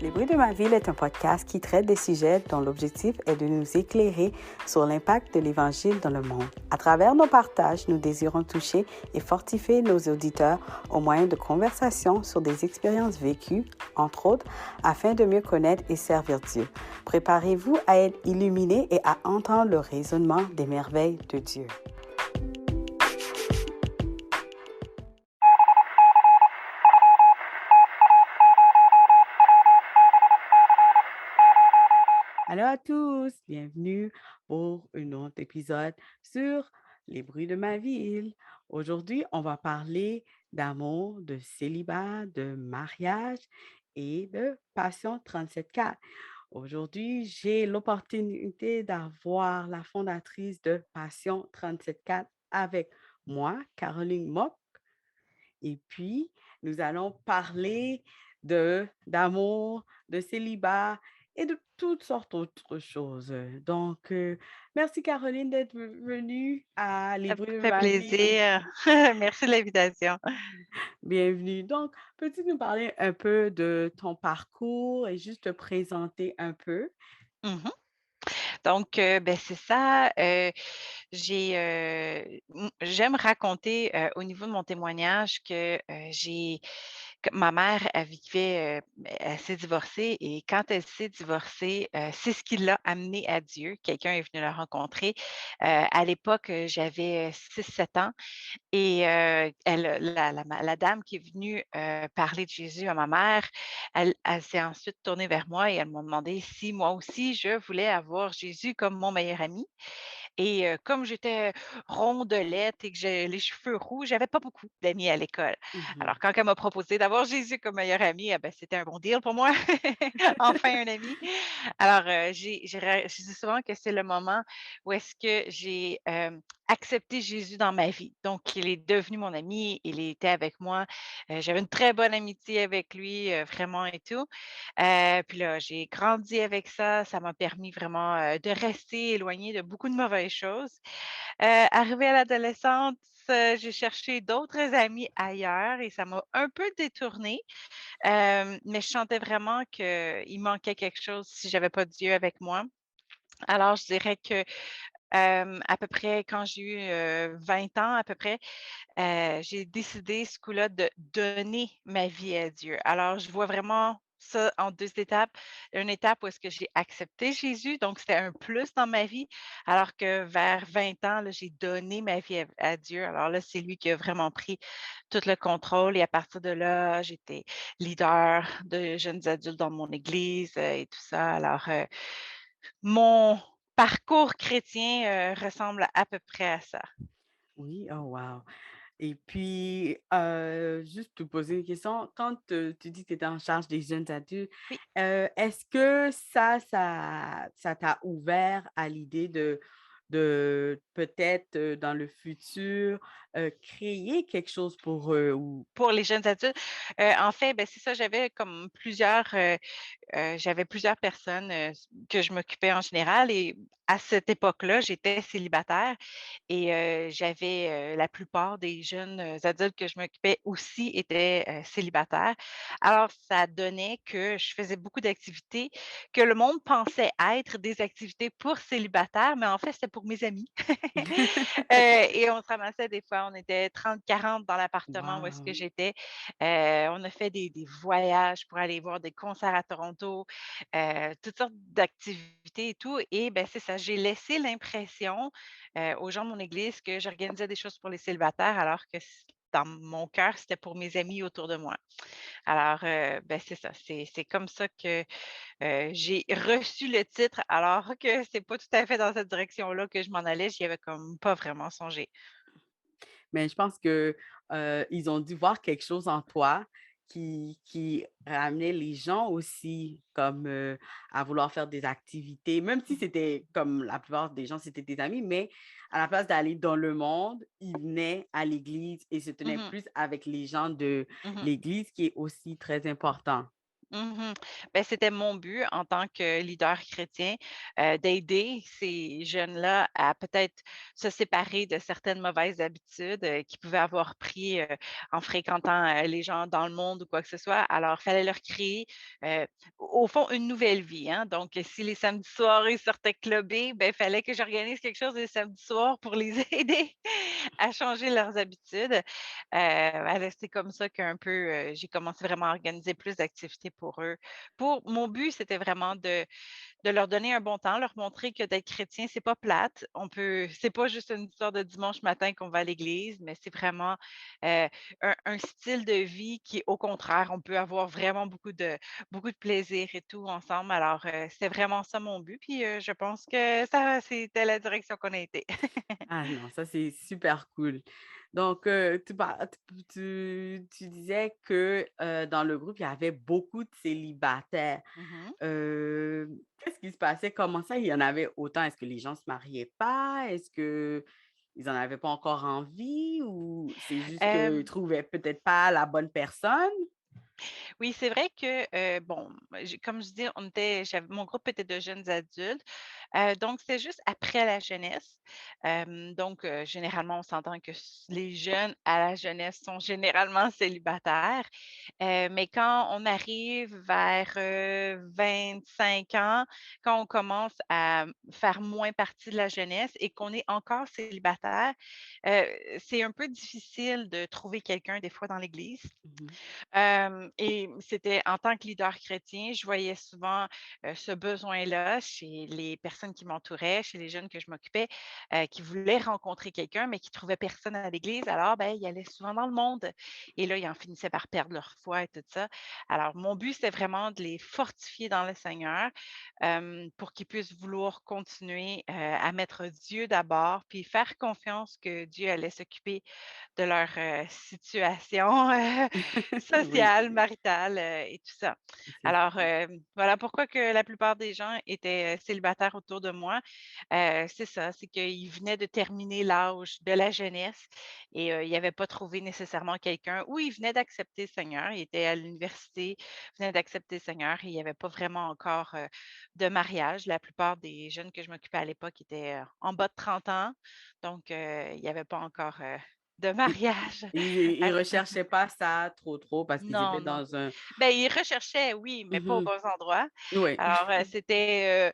Les bruits de ma ville est un podcast qui traite des sujets dont l'objectif est de nous éclairer sur l'impact de l'Évangile dans le monde. À travers nos partages, nous désirons toucher et fortifier nos auditeurs au moyen de conversations sur des expériences vécues, entre autres, afin de mieux connaître et servir Dieu. Préparez-vous à être illuminés et à entendre le raisonnement des merveilles de Dieu. Allô à tous, bienvenue pour un autre épisode sur les bruits de ma ville. Aujourd'hui, on va parler d'amour, de célibat, de mariage et de Passion 37.4. Aujourd'hui, j'ai l'opportunité d'avoir la fondatrice de Passion 37.4 avec moi, Caroline Mock. Et puis, nous allons parler d'amour, de célibat et de toutes sortes d'autres choses. Donc, merci Caroline d'être venue à Les Ça me bruits de fait ma vie. plaisir. Merci de l'invitation. Bienvenue. Donc, peux-tu nous parler un peu de ton parcours et juste te présenter un peu? Mmh. Donc, ben, c'est ça, j'aime raconter, au niveau de mon témoignage que ma mère, elle vivait, elle s'est divorcée et quand elle s'est divorcée, c'est ce qui l'a amenée à Dieu. Quelqu'un est venu la rencontrer. À l'époque, j'avais 6-7 ans. Et elle la dame qui est venue, parler de Jésus à ma mère, elle s'est ensuite tournée vers moi et elle m'a demandé si moi aussi je voulais avoir Jésus comme mon meilleur ami. Et comme j'étais rondelette et que j'ai les cheveux roux, j'avais pas beaucoup d'amis à l'école. Mhm. Alors quand elle m'a proposé d'avoir Jésus comme meilleur ami, eh ben, c'était un bon deal pour moi. Enfin un ami. Alors, je dis souvent que c'est le moment où est-ce que j'ai, accepté Jésus dans ma vie. Donc il est devenu mon ami, il était avec moi, j'avais une très bonne amitié avec lui, vraiment et tout. Puis là, j'ai grandi avec ça, ça m'a permis vraiment, de rester éloignée de beaucoup de mauvaises choses. Arrivée à l'adolescence, j'ai cherché d'autres amis ailleurs et ça m'a un peu détournée. Mais je sentais vraiment qu'il manquait quelque chose si j'avais pas Dieu avec moi. Alors je dirais que, à peu près quand j'ai eu, 20 ans à peu près, j'ai décidé ce coup-là de donner ma vie à Dieu. Alors je vois vraiment ça en 2 étapes. Une étape où est-ce que j'ai accepté Jésus, donc c'était un plus dans ma vie, alors que vers 20 ans, là, j'ai donné ma vie à Dieu. Alors là, c'est lui qui a vraiment pris tout le contrôle et à partir de là, j'étais leader de jeunes adultes dans mon église, et tout ça. Alors, mon parcours chrétien, ressemble à peu près à ça. Oui, oh wow. Et puis, juste te poser une question, quand, tu dis que tu étais en charge des jeunes adultes, Oui. est-ce que ça t'a ouvert à l'idée de peut-être, dans le futur, créer quelque chose pour eux ou Pour les jeunes adultes, en fait, ben, c'est ça, j'avais comme plusieurs, j'avais plusieurs personnes, que je m'occupais en général et à cette époque-là, j'étais célibataire et j'avais, la plupart des jeunes, adultes que je m'occupais aussi étaient, célibataires. Alors ça donnait que je faisais beaucoup d'activités que le monde pensait être des activités pour célibataires, mais en fait, c'était pour mes amis. Et on se ramassait des fois, on était 30-40 dans l'appartement où est-ce que Wow! j'étais. On a fait des voyages pour aller voir des concerts à Toronto, toutes sortes d'activités et tout et ben, c'est ça, j'ai laissé l'impression, aux gens de mon église que j'organisais des choses pour les célibataires alors que dans mon cœur, c'était pour mes amis autour de moi. Alors, ben, c'est ça, c'est comme ça que, j'ai reçu le titre alors que c'est pas tout à fait dans cette direction-là que je m'en allais, j'y avais comme pas vraiment songé. Mais je pense que, ils ont dû voir quelque chose en toi qui ramenait les gens aussi comme, à vouloir faire des activités, même si c'était comme la plupart des gens, c'était des amis, mais à la place d'aller dans le monde, ils venaient à l'église et se tenaient Mmh mh. plus avec les gens de Mmh. l'église, qui est aussi très important. Mmh. C'était mon but en tant que leader chrétien, d'aider ces jeunes-là à peut-être se séparer de certaines mauvaises habitudes, qu'ils pouvaient avoir pris, en fréquentant, les gens dans le monde ou quoi que ce soit. Alors, il fallait leur créer, au fond, une nouvelle vie, hein. Donc, si les samedis soirs, ils sortaient clubber, il fallait que j'organise quelque chose les samedis soirs pour les aider à changer leurs habitudes. C'est comme ça qu'un peu, j'ai commencé vraiment à organiser plus d'activités pour eux. Pour mon but, c'était vraiment de leur donner un bon temps, leur montrer que d'être chrétien, c'est pas plate. C'est pas juste une histoire de dimanche matin qu'on va à l'église, mais c'est vraiment, un style de vie qui, au contraire, on peut avoir vraiment beaucoup de plaisir et tout ensemble. Alors, c'est vraiment ça mon but, puis, je pense que ça c'était la direction qu'on a été. Ah non, ça c'est super cool. Donc, tu disais que, dans le groupe, il y avait beaucoup de célibataires. Mmh. Qu'est-ce qui se passait? Comment ça, il y en avait autant? Est-ce que les gens se mariaient pas? Est-ce qu'ils en avaient pas encore envie ou c'est juste qu'ils trouvaient peut-être pas la bonne personne? Oui, c'est vrai que, bon, comme je dis, mon groupe était de jeunes adultes, donc c'était juste après la jeunesse. Donc, généralement, on s'entend que les jeunes à la jeunesse sont généralement célibataires, mais quand on arrive vers, 25 ans, quand on commence à faire moins partie de la jeunesse et qu'on est encore célibataire, heu, c'est un peu difficile de trouver quelqu'un des fois dans l'église. Mmh. Et c'était en tant que leader chrétien, je voyais souvent, ce besoin-là chez les personnes qui m'entouraient, chez les jeunes que je m'occupais, qui voulaient rencontrer quelqu'un, mais qui trouvaient personne à l'église. Alors, ils allaient souvent dans le monde et là, ils en finissaient par perdre leur foi et tout ça. Alors, mon but, c'était vraiment de les fortifier dans le Seigneur, pour qu'ils puissent vouloir continuer, à mettre Dieu d'abord, puis faire confiance que Dieu allait s'occuper de leur, situation, Oui, sociale, maritale, et tout ça. c'est Alors, voilà pourquoi que la plupart des gens étaient, célibataires autour de moi. C'est ça, c'est qu'ils venaient de terminer l'âge de la jeunesse et ils n'avaient pas trouvé nécessairement quelqu'un ou ils venaient d'accepter le Seigneur. Ils étaient à l'université, ils venaient d'accepter le Seigneur et il n'y avait pas vraiment encore, de mariage. La plupart des jeunes que je m'occupais à l'époque étaient, en bas de 30 ans, donc il n'y avait pas encore, de i mariage. ils recherchaient pas ça trop parce qu'ils Non, étaient non. dans un Ils recherchaient, oui, mais pas aux mmh bons endroits. oui. Alors, c'était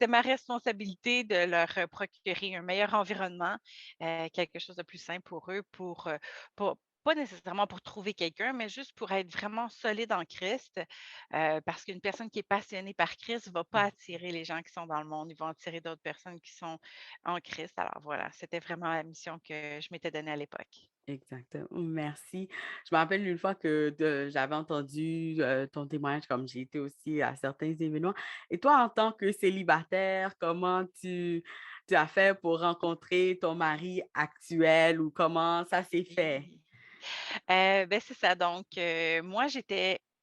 ma responsabilité de leur, procurer un meilleur environnement, quelque chose de plus simple pour eux, pour pas nécessairement pour trouver quelqu'un, mais juste pour être vraiment solide en Christ, parce qu'une personne qui est passionnée par Christ va pas attirer les gens qui sont dans le monde, ils vont attirer d'autres personnes qui sont en Christ. Alors voilà, c'était vraiment la mission que je m'étais donnée à l'époque. Exactement, merci. Je me rappelle une fois j'avais entendu, ton témoignage comme j'ai été aussi à certains événements et toi, en tant que célibataire, comment tu as fait pour rencontrer ton mari actuel ou comment ça s'est fait? Oui. C'est ça. Donc, moi,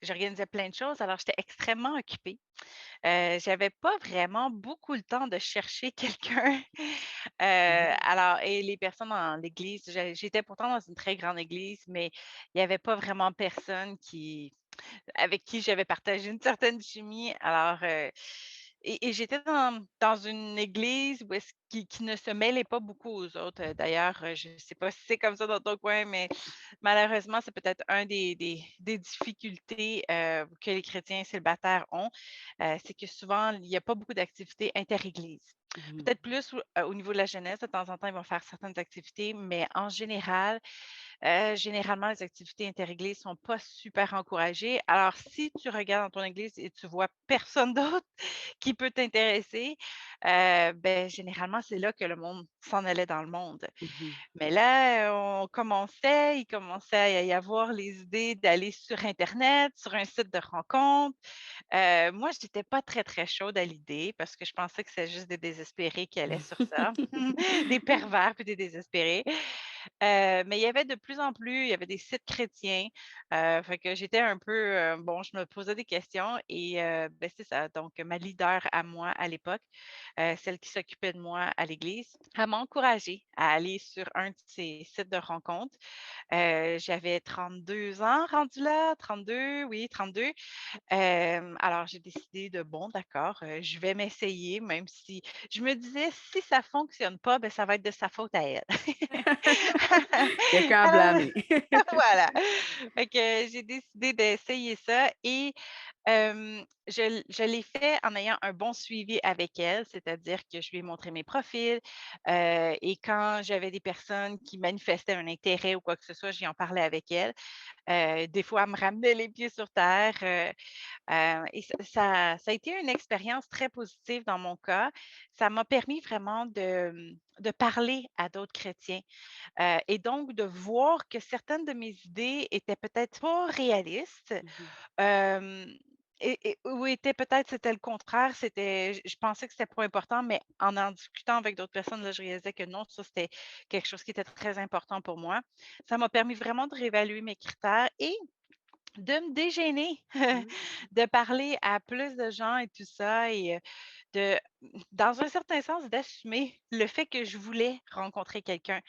j'organisais plein de choses, alors j'étais extrêmement occupée. J'avais pas vraiment beaucoup le temps de chercher quelqu'un. Mmh. Alors et les personnes dans l'église, j'étais pourtant dans une très grande église, mais il y avait pas vraiment personne avec qui j'avais partagé une certaine chimie. Alors, et j'étais dans une église où est-ce qui ne se mêlait pas beaucoup aux autres. D'ailleurs, je ne sais pas si c'est comme ça dans ton coin, mais malheureusement, c'est peut-être un des difficultés, que les chrétiens célibataires ont, c'est que souvent, il y a pas beaucoup d'activités interéglises. Mmh. Peut-être plus au niveau de la jeunesse, de temps en temps, ils vont faire certaines activités, mais en général, généralement, les activités interéglises sont pas super encouragées. Alors, si tu regardes dans ton église et tu vois personne d'autre qui peut t'intéresser, généralement, c'est là que le monde s'en allait dans le monde. Mmh. Mais là, il commençait à y avoir les idées d'aller sur internet, sur un site de rencontre. Moi, j'étais pas très, très chaude à l'idée parce que je pensais que c'était juste des désespérés qui allaient sur ça, des pervers puis des désespérés. Mais il y avait de plus en plus, il y avait des sites chrétiens, fait que j'étais un peu, bon, je me posais des questions et beh, c'est ça, donc ma leader à moi à l'époque, celle qui s'occupait de moi à l'église, elle m'a encouragée à aller sur un de ces sites de rencontres. J'avais 32 ans rendue là, 32, oui 32. Alors j'ai décidé de bon d'accord, je vais m'essayer même si je me disais: «Si ça fonctionne pas, ben ça va être de sa faute à elle». Quelqu'un à Alors blâmer. voilà, fait que j'ai décidé d'essayer ça et je l'ai fait en ayant un bon suivi avec elle, c'est-à-dire que je lui ai montré mes profils, et quand j'avais des personnes qui manifestaient un intérêt ou quoi que ce soit, j'y en parlais avec elle. Des fois, elle me ramenait les pieds sur terre, et ça a été une expérience très positive dans mon cas. Ça m'a permis vraiment de parler à d'autres chrétiens, et donc de voir que certaines de mes idées étaient peut-être pas réalistes, Mhm, hem, et ou étaient peut-être c'était le contraire, c'était je pensais que c'était pas important, mais en discutant avec d'autres personnes, là, je réalisais que non, ça, c'était quelque chose qui était très important pour moi. Ça m'a permis vraiment de réévaluer mes critères et de me dégainer, mhm, de parler à plus de gens et tout ça et de dans un certain sens, d'assumer le fait que je voulais rencontrer quelqu'un.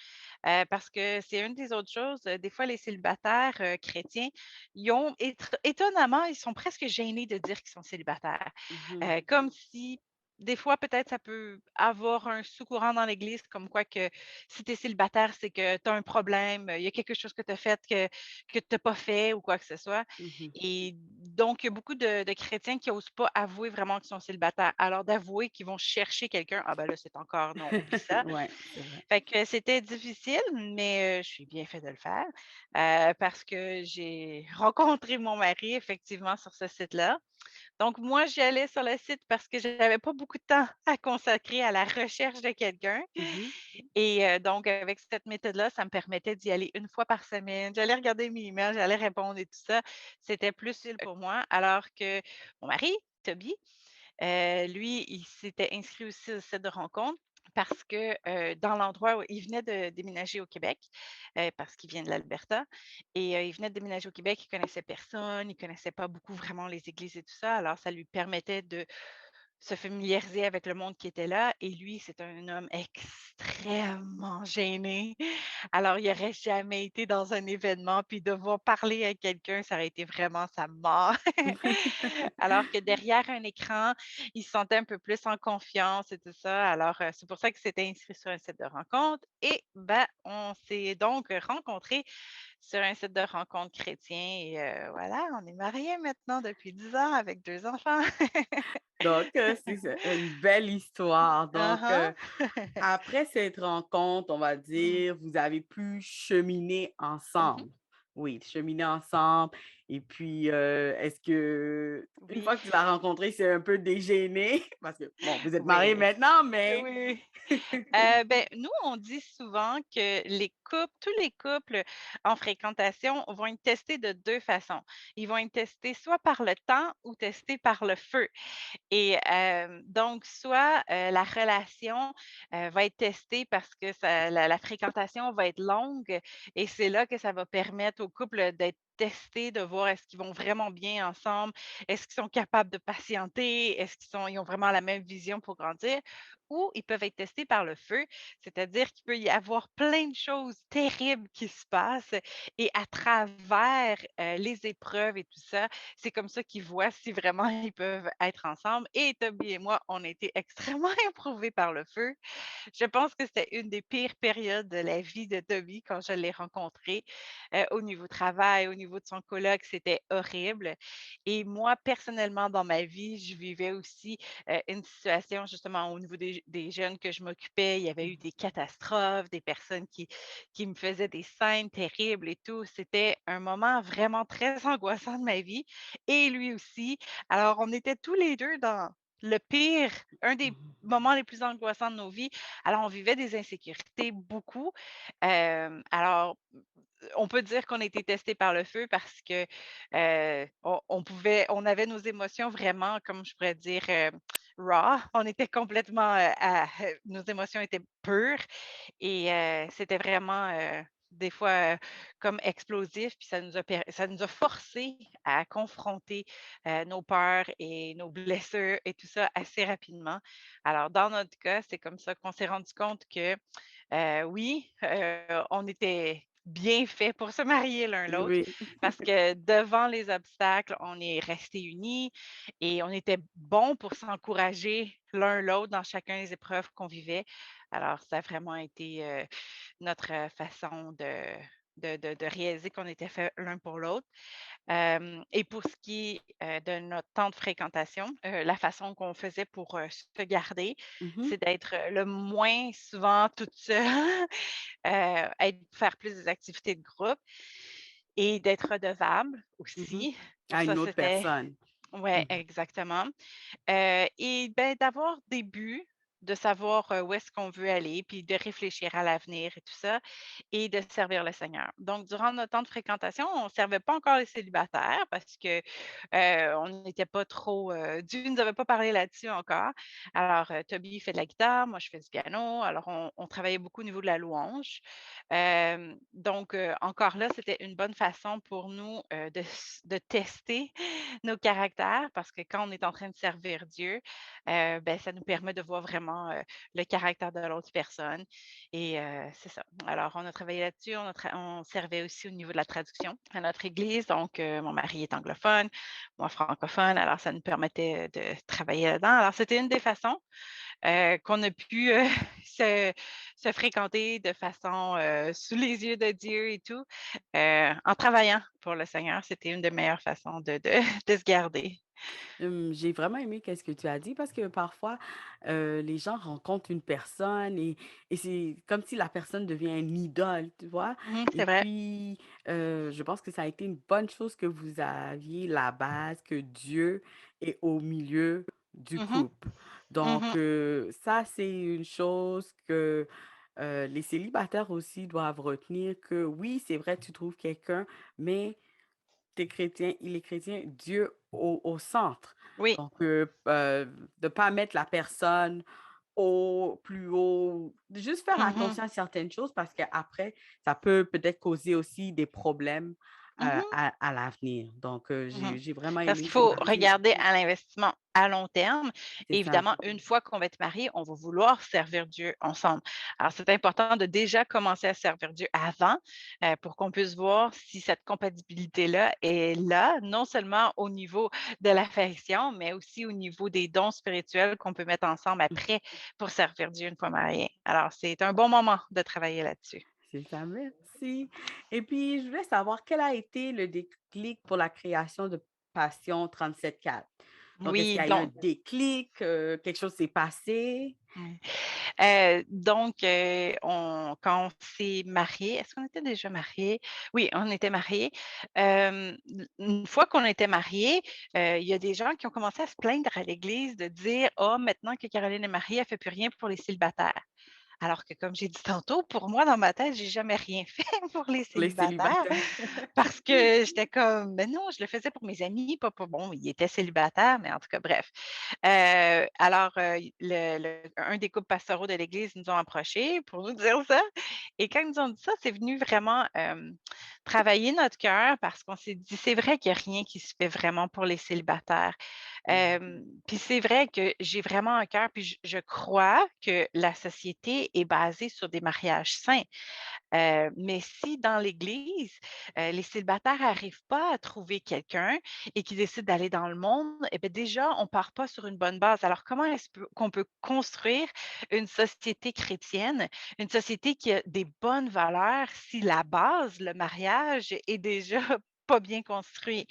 Parce que c'est une des autres choses, des fois les célibataires, chrétiens, ils ont étonnamment, ils sont presque gênés de dire qu'ils sont célibataires. mhm, Comme si des fois, peut-être, ça peut avoir un sous-courant dans l'Église comme quoi que si tu es célibataire, c'est que tu as un problème, il y a quelque chose que tu as fait que tu as pas fait ou quoi que ce soit mhm. et donc il y a beaucoup de chrétiens qui osent pas avouer vraiment qu'ils sont célibataires. Alors d'avouer qu'ils vont chercher quelqu'un, ah ben là, c'est encore non, oublie ça. Ouais, c'est vrai. Fait que c'était difficile, mais je suis bien fait de le faire, parce que j'ai rencontré mon mari effectivement sur ce site-là. Donc moi, j'y allais sur le site parce que j'avais pas beaucoup de temps à consacrer à la recherche de quelqu'un Mhm, et donc avec cette méthode-là, ça me permettait d'y aller une fois par semaine. J'allais regarder mes emails, j'allais répondre et tout ça. C'était plus utile pour moi alors que mon mari, Toby, lui, il s'était inscrit aussi au site de rencontre parce que, dans l'endroit où il venait de déménager au Québec, parce qu'il vient de l'Alberta et il venait de déménager au Québec, il connaissait personne, il connaissait pas beaucoup vraiment les églises et tout ça, alors ça lui permettait de se familiariser avec le monde qui était là et lui, c'est un homme extrêmement gêné. Alors, il aurait jamais été dans un événement, puis devoir parler à quelqu'un, ça aurait été vraiment sa mort. Alors que derrière un écran, il se sentait un peu plus en confiance et tout ça. Alors, c'est pour ça qu'il s'était inscrit sur un site de rencontre et ben, on s'est donc rencontrés sur un site de rencontre chrétien et voilà, on est mariés maintenant depuis 10 ans avec 2 enfants. Donc, c'est une belle histoire. Donc, Mmh. après cette rencontre, on va Mmh. dire, vous avez pu cheminer Mmh. ensemble. Oui, cheminer ensemble. Et puis, est-ce que une Oui, fois que tu l'as rencontré, c'est un peu dégêné? Parce que, bon, vous êtes mariés oui, maintenant, mais oui. Ben, nous, on dit souvent que tous les couples en fréquentation vont être testés de 2 façons. Ils vont être testés soit par le temps ou testés par le feu. Et donc soit, la relation, va être testée parce que la fréquentation va être longue et c'est là que ça va permettre au couple d'être testés, de voir est-ce qu'ils vont vraiment bien ensemble? Est-ce qu'ils sont capables de patienter? Est-ce ils ont vraiment la même vision pour grandir? Ou ils peuvent être testés par le feu, c'est-à-dire qu'il peut y avoir plein de choses terribles qui se passent et à travers, les épreuves et tout ça, c'est comme ça qu'ils voient si vraiment ils peuvent être ensemble et Toby et moi, on a été extrêmement éprouvés par le feu. Je pense que c'était une des pires périodes de la vie de Toby quand je l'ai rencontré, au niveau travail, au niveau de son coloc, c'était horrible et moi, personnellement, dans ma vie, je vivais aussi, une situation justement au niveau des jeunes que je m'occupais. Il y avait eu des catastrophes, des personnes qui me faisaient des scènes terribles et tout. C'était un moment vraiment très angoissant de ma vie et lui aussi. Alors, on était tous les 2 dans le pire, un des mmh moments les plus angoissants de nos vies. Alors, on vivait des insécurités beaucoup. Alors, on peut dire qu'on a été testés par le feu parce que, on avait nos émotions vraiment, comme je pourrais dire, raw. On était complètement, nos émotions étaient pures et c'était vraiment, des fois, comme explosif, puis ça nous a forcés à confronter, nos peurs et nos blessures et tout ça assez rapidement. Alors dans notre cas, c'est comme ça qu'on s'est rendu compte que, oui, on était bien faits pour se marier l'un l'autre Oui. parce que devant les obstacles, on est restés unis et on était bons pour s'encourager l'un l'autre dans chacun des épreuves qu'on vivait. Alors ça a vraiment été, notre, façon de réaliser qu'on était faits l'un pour l'autre. Et pour ce qui est, de notre temps de fréquentation, la façon qu'on faisait pour, se garder, Mhm, c'est d'être, le moins souvent toute seule, faire plus des activités de groupe et d'être redevable mhm. aussi. À Ça, une autre c'était personne. ouais, Mhm. exactement. Et ben, d'avoir des buts, de savoir, où est-ce qu'on veut aller, puis de réfléchir à l'avenir et tout ça et de servir le Seigneur. Donc durant notre temps de fréquentation, on ne servait pas encore les célibataires parce que, on n'était pas trop, Dieu nous avait pas parlé là-dessus encore. Alors, Toby fait de la guitare, moi je fais du piano, alors on travaillait beaucoup au niveau de la louange. Donc, encore là, c'était une bonne façon pour nous, de tester nos caractères parce que quand on est en train de servir Dieu, ben, ça nous permet de voir vraiment, le caractère de l'autre personne et c'est ça. Alors on a travaillé là-dessus, on servait aussi au niveau de la traduction à notre église, donc mon mari est anglophone, moi francophone, alors ça nous permettait de travailler là-dedans. Alors c'était une des façons, qu'on a pu, se se fréquenter de façon, sous les yeux de Dieu et tout, en travaillant pour le Seigneur. C'était une des meilleures façons de de se garder. J'ai vraiment aimé qu'est-ce que tu as dit parce que parfois, les gens rencontrent une personne et c'est comme si la personne devient une idole, tu vois? Mmh, Et c'est vrai. puis, je pense que ça a été une bonne chose que vous aviez la base, que Dieu est au milieu du Mmh mh. couple. Donc, Mmh. ça, c'est une chose que, les célibataires aussi doivent retenir que oui, c'est vrai, tu trouves quelqu'un, mais tu chrétien, il est chrétien, Dieu au centre. Oui. Donc, de pas mettre la personne au plus haut, de juste faire Mmh. attention à certaines choses parce qu'après, ça peut peut-être causer aussi des problèmes, Mmh. à l'avenir. Donc, Mmh. j'ai vraiment Parce aimé qu'il cette faut partie. regarder à l'investissement à long terme. C'est ça. Évidemment, une fois qu'on va être marié, on va vouloir servir Dieu ensemble. Alors, c'est important de déjà commencer à servir Dieu avant, pour qu'on puisse voir si cette compatibilité-là est là, non seulement au niveau de l'affection, mais aussi au niveau des dons spirituels qu'on peut mettre ensemble après pour servir Dieu une fois marié. Alors, c'est un bon moment de travailler là-dessus. C'est ça, merci. Et puis, je voulais savoir quel a été le déclic pour la création de Passion 37.4? Donc, est-ce Oui, qu'il y a eu un donc déclic, quelque chose s'est passé? ouais. Donc, quand on s'est mariés, est-ce qu'on était déjà mariés? Oui, on était mariés. Une fois qu'on était mariés, il y a des gens qui ont commencé à se plaindre à l'église de dire: «Ah, maintenant que Caroline est mariée, elle fait plus rien pour les célibataires». Alors que comme j'ai dit tantôt, pour moi, dans ma tête, j'ai jamais rien fait pour les Pour les célibataires. célibataires. Parce que j'étais comme: «Mais non, je le faisais pour mes amis, pas pour» bon, ils étaient célibataires, mais en tout cas, bref. Alors, un des couples pastoraux de l'Église nous ont approchés pour nous dire ça et quand ils nous ont dit ça, c'est venu vraiment, travailler notre cœur parce qu'on s'est dit: «C'est vrai qu'il y a rien qui se fait vraiment pour les célibataires». Mmh. Puis c'est vrai que j'ai vraiment un cœur, puis je crois que la société est basée sur des mariages saints. Mais si dans l'Église, les célibataires n'arrivent pas à trouver quelqu'un et qu'ils décident d'aller dans le monde, et beh, déjà, on part pas sur une bonne base. Alors comment qu'on peut construire une société chrétienne, une société qui a des bonnes valeurs si la base, le mariage, est déjà pas bien construit?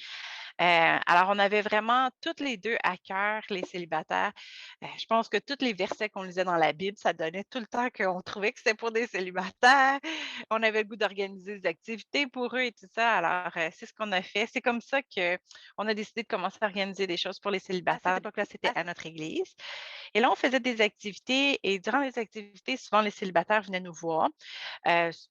Alors on avait vraiment toutes les 2 à cœur, les célibataires. Je pense que tous les versets qu'on lisait dans la Bible, ça donnait tout le temps qu'on trouvait que c'était pour des célibataires. On avait le goût d'organiser des activités pour eux et tout ça. Alors, c'est ce qu'on a fait. C'est comme ça qu'on a décidé de commencer à organiser des choses pour les célibataires. À cette époque-là, c'était à notre église. Et là, on faisait des activités et durant les activités, souvent les célibataires venaient nous voir,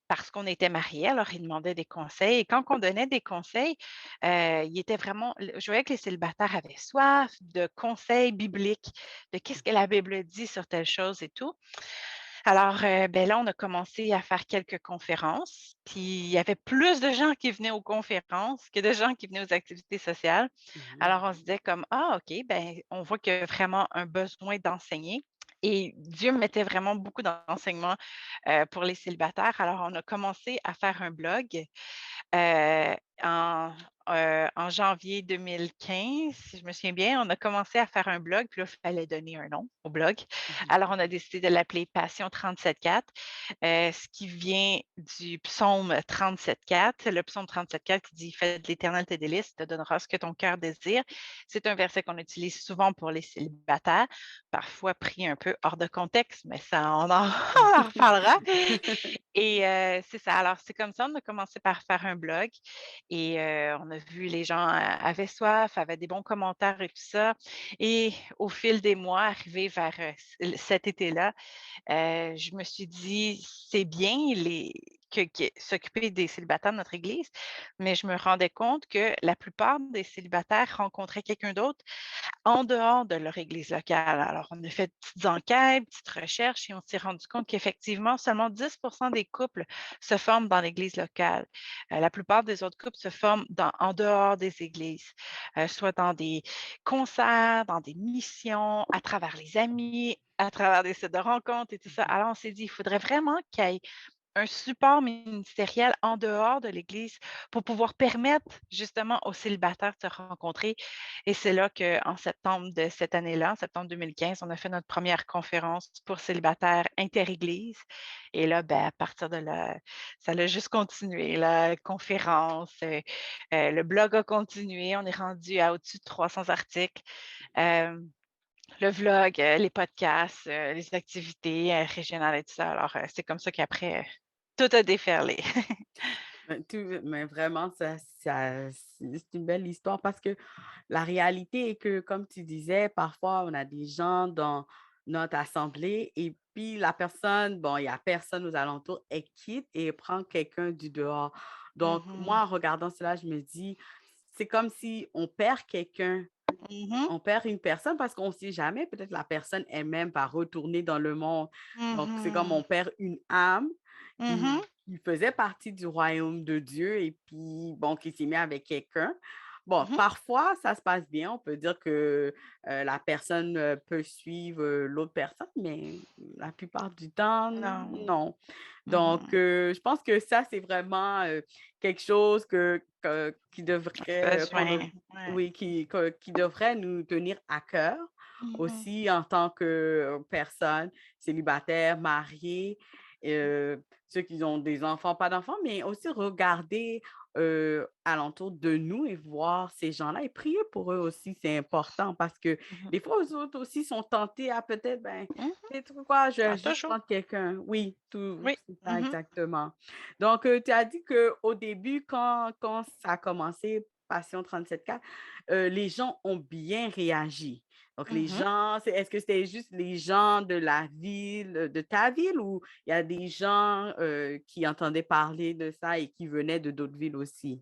parce qu'on était mariés. Alors, ils demandaient des conseils et quand on donnait des conseils, ils étaient vraiment je voyais que les célibataires avaient soif de conseils bibliques, de qu'est-ce que la Bible dit sur telle chose et tout. Alors, ben, là, on a commencé à faire quelques conférences, puis il y avait plus de gens qui venaient aux conférences que de gens qui venaient aux activités sociales. Mhm. Alors, on se disait comme: «Ah OK, ben, on voit qu'il y a vraiment un besoin d'enseigner» et Dieu mettait vraiment beaucoup d'enseignements, pour les célibataires. Alors, on a commencé à faire un blog, Heu, en, en janvier 2015, si je me souviens bien, on a commencé à faire un blog, puis là, il fallait donner un nom au blog. Mhm. Alors, on a décidé de l'appeler Passion 37.4, ce qui vient du psaume 37.4. Le psaume 37.4 qui dit: «Fais de l'Éternel tes délices, il te donnera ce que ton cœur désire». C'est un verset qu'on utilise souvent pour les célibataires, parfois pris un peu hors de contexte, mais ça, on en on en reparlera. Et c'est ça. Alors, c'est comme ça, on a commencé par faire un blog et on a vu les gens avaient soif, avaient des bons commentaires et tout ça. Et au fil des mois, arrivé vers, cet été-là, je me suis dit: «C'est bien que s'occuper des célibataires de notre église», mais je me rendais compte que la plupart des célibataires rencontraient quelqu'un d'autre en dehors de leur église locale. Alors, on a fait de petites enquêtes, petites recherches et on s'est rendu compte qu'effectivement, seulement 10% des couples se forment dans l'église locale. La plupart des autres couples se forment en dehors des églises, soit dans des concerts, dans des missions, à travers les amis, à travers des sites de rencontres et tout ça. Alors, on s'est dit, il faudrait vraiment qu'il y ait un support ministériel en dehors de l'Église pour pouvoir permettre justement aux célibataires de se rencontrer. Et c'est là qu'en septembre de cette année-là, en septembre 2015, on a fait notre première conférence pour célibataires inter-Église. Et là, ben, à partir de là, ça a juste continué. La conférence, le blog a continué. On est rendu à au-dessus de 300 articles. Euh, le vlog, les podcasts, les activités, régionales et tout ça. Alors, c'est comme ça qu'après, tout a déferlé. Mais vraiment, c'est une belle histoire parce que la réalité est que, comme tu disais, parfois, on a des gens dans notre assemblée et puis la personne, bon, il y a personne aux alentours, elle quitte et elle prend quelqu'un du dehors. Donc, Mhm. moi, en regardant cela, je me dis, c'est comme si on perd quelqu'un, Mhm. on perd une personne parce qu'on ne sait jamais, peut-être la personne elle-même va retourner dans le monde. Donc, c'est comme Mhm. on perd une âme Mhm. qui faisait partie du royaume de Dieu et puis, bon, qui s'est mis avec quelqu'un. Bon, Mhm. parfois, ça se passe bien. On peut dire que la personne peut suivre l'autre personne, mais la plupart du temps, Non. non. Donc, Mhm. je pense que ça, c'est vraiment quelque chose qui devrait, Besoin. Ouais. oui, qui devrait nous tenir à cœur Mhm. aussi en tant que personne célibataire, mariée, ceux qui ont des enfants, pas d'enfants, mais aussi regarder alentour de nous et voir ces gens-là et prier pour eux aussi, c'est important parce que Mhm. des fois, eux autres aussi sont tentés à peut-être, ben, Mhm. c'est trop quoi, je vais Ah, juste toujours. prendre quelqu'un. Oui, tout, Oui. c'est ça Mhm. exactement. Donc, tu as dit qu'au début, quand ça a commencé, Passion 37.4, les gens ont bien réagi. Donc, les Mhm. gens, est-ce que c'était juste les gens de la ville, de ta ville, ou il y a des gens qui entendaient parler de ça et qui venaient de d'autres villes aussi?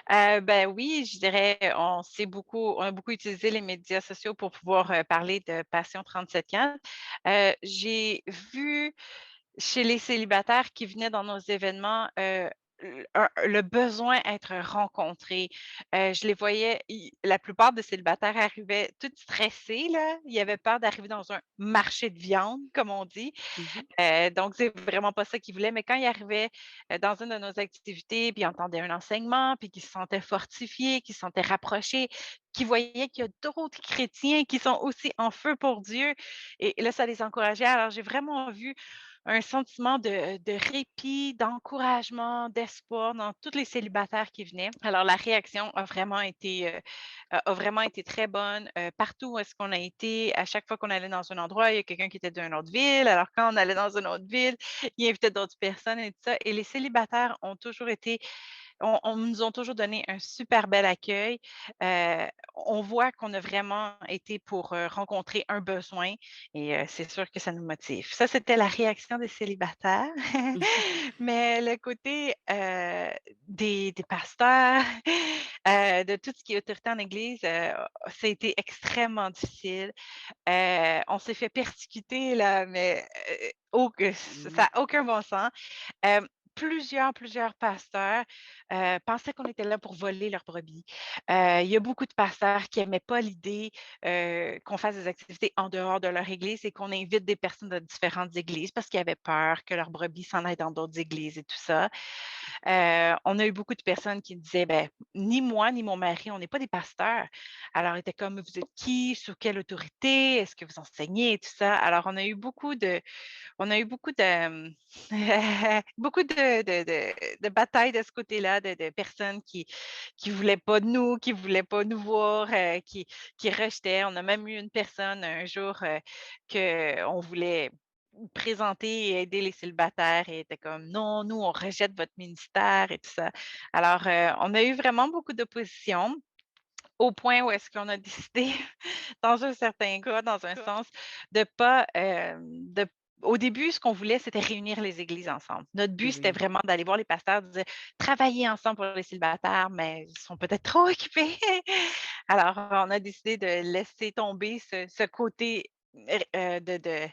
Ben oui, je dirais, on a beaucoup utilisé les médias sociaux pour pouvoir, parler de Passion 37.4. J'ai vu chez les célibataires qui venaient dans nos événements, le besoin être rencontrés. Je les voyais, la plupart des célibataires arrivaient tout stressés, là. Ils avaient peur d'arriver dans un marché de viande, comme on dit. Mhm, Donc c'est vraiment pas ça qu'ils voulaient, mais quand ils arrivaient, dans une de nos activités, puis ils entendaient un enseignement, puis qu'ils se sentaient fortifiés, qu'ils se sentaient rapprochés, qu'ils voyaient qu'il y a d'autres chrétiens qui sont aussi en feu pour Dieu et là, ça les encourageait. Alors j'ai vraiment vu un sentiment de répit, d'encouragement, d'espoir dans tous les célibataires qui venaient. Alors la réaction a vraiment été très bonne, partout où est-ce qu'on a été, à chaque fois qu'on allait dans un endroit, il y a quelqu'un qui était d'une autre ville. Alors quand on allait dans une autre ville, il invitait d'autres personnes et tout ça et les célibataires ont toujours été on nous ont toujours donné un super bel accueil. Heu, on voit qu'on a vraiment été pour, rencontrer un besoin et c'est sûr que ça nous motive. Ça, c'était la réaction des célibataires. Mais le côté, des pasteurs, de tout ce qui est autorité en église, ça a été extrêmement difficile. On s'est fait persécuter là, mais, au que ça Mmh. a aucun bon sens. Plusieurs pasteurs, pensaient qu'on était là pour voler leurs brebis. Il y a beaucoup de pasteurs qui aimaient pas l'idée, qu'on fasse des activités en dehors de leur église et qu'on invite des personnes de différentes églises parce qu'ils avaient peur que leurs brebis s'en aillent dans d'autres églises et tout ça. On a eu beaucoup de personnes qui disaient: «Ben, ni moi ni mon mari, on n'est pas des pasteurs». Alors, ils étaient comme: «Vous êtes qui? Sous quelle autorité? Est-ce que vous enseignez?» et tout ça. Alors, on a eu beaucoup de, beaucoup de batailles de ce côté-là, de personnes qui voulaient pas de nous, qui voulaient pas nous voir, qui rejetaient. On a même eu une personne un jour, qu'on voulait présenter et aider les célibataires et elle était comme: «Non, nous, on rejette votre ministère» et tout ça. Alors, on a eu vraiment beaucoup d'opposition au point où est-ce qu'on a décidé, dans un certain cas, dans un sens, de pas, de au début, ce qu'on voulait, c'était réunir les églises ensemble. Notre but, c'était Oui. vraiment d'aller voir les pasteurs, de dire: «Travaillez ensemble pour les célibataires, mais ils sont peut-être trop occupés». Alors, on a décidé de laisser tomber ce côté, de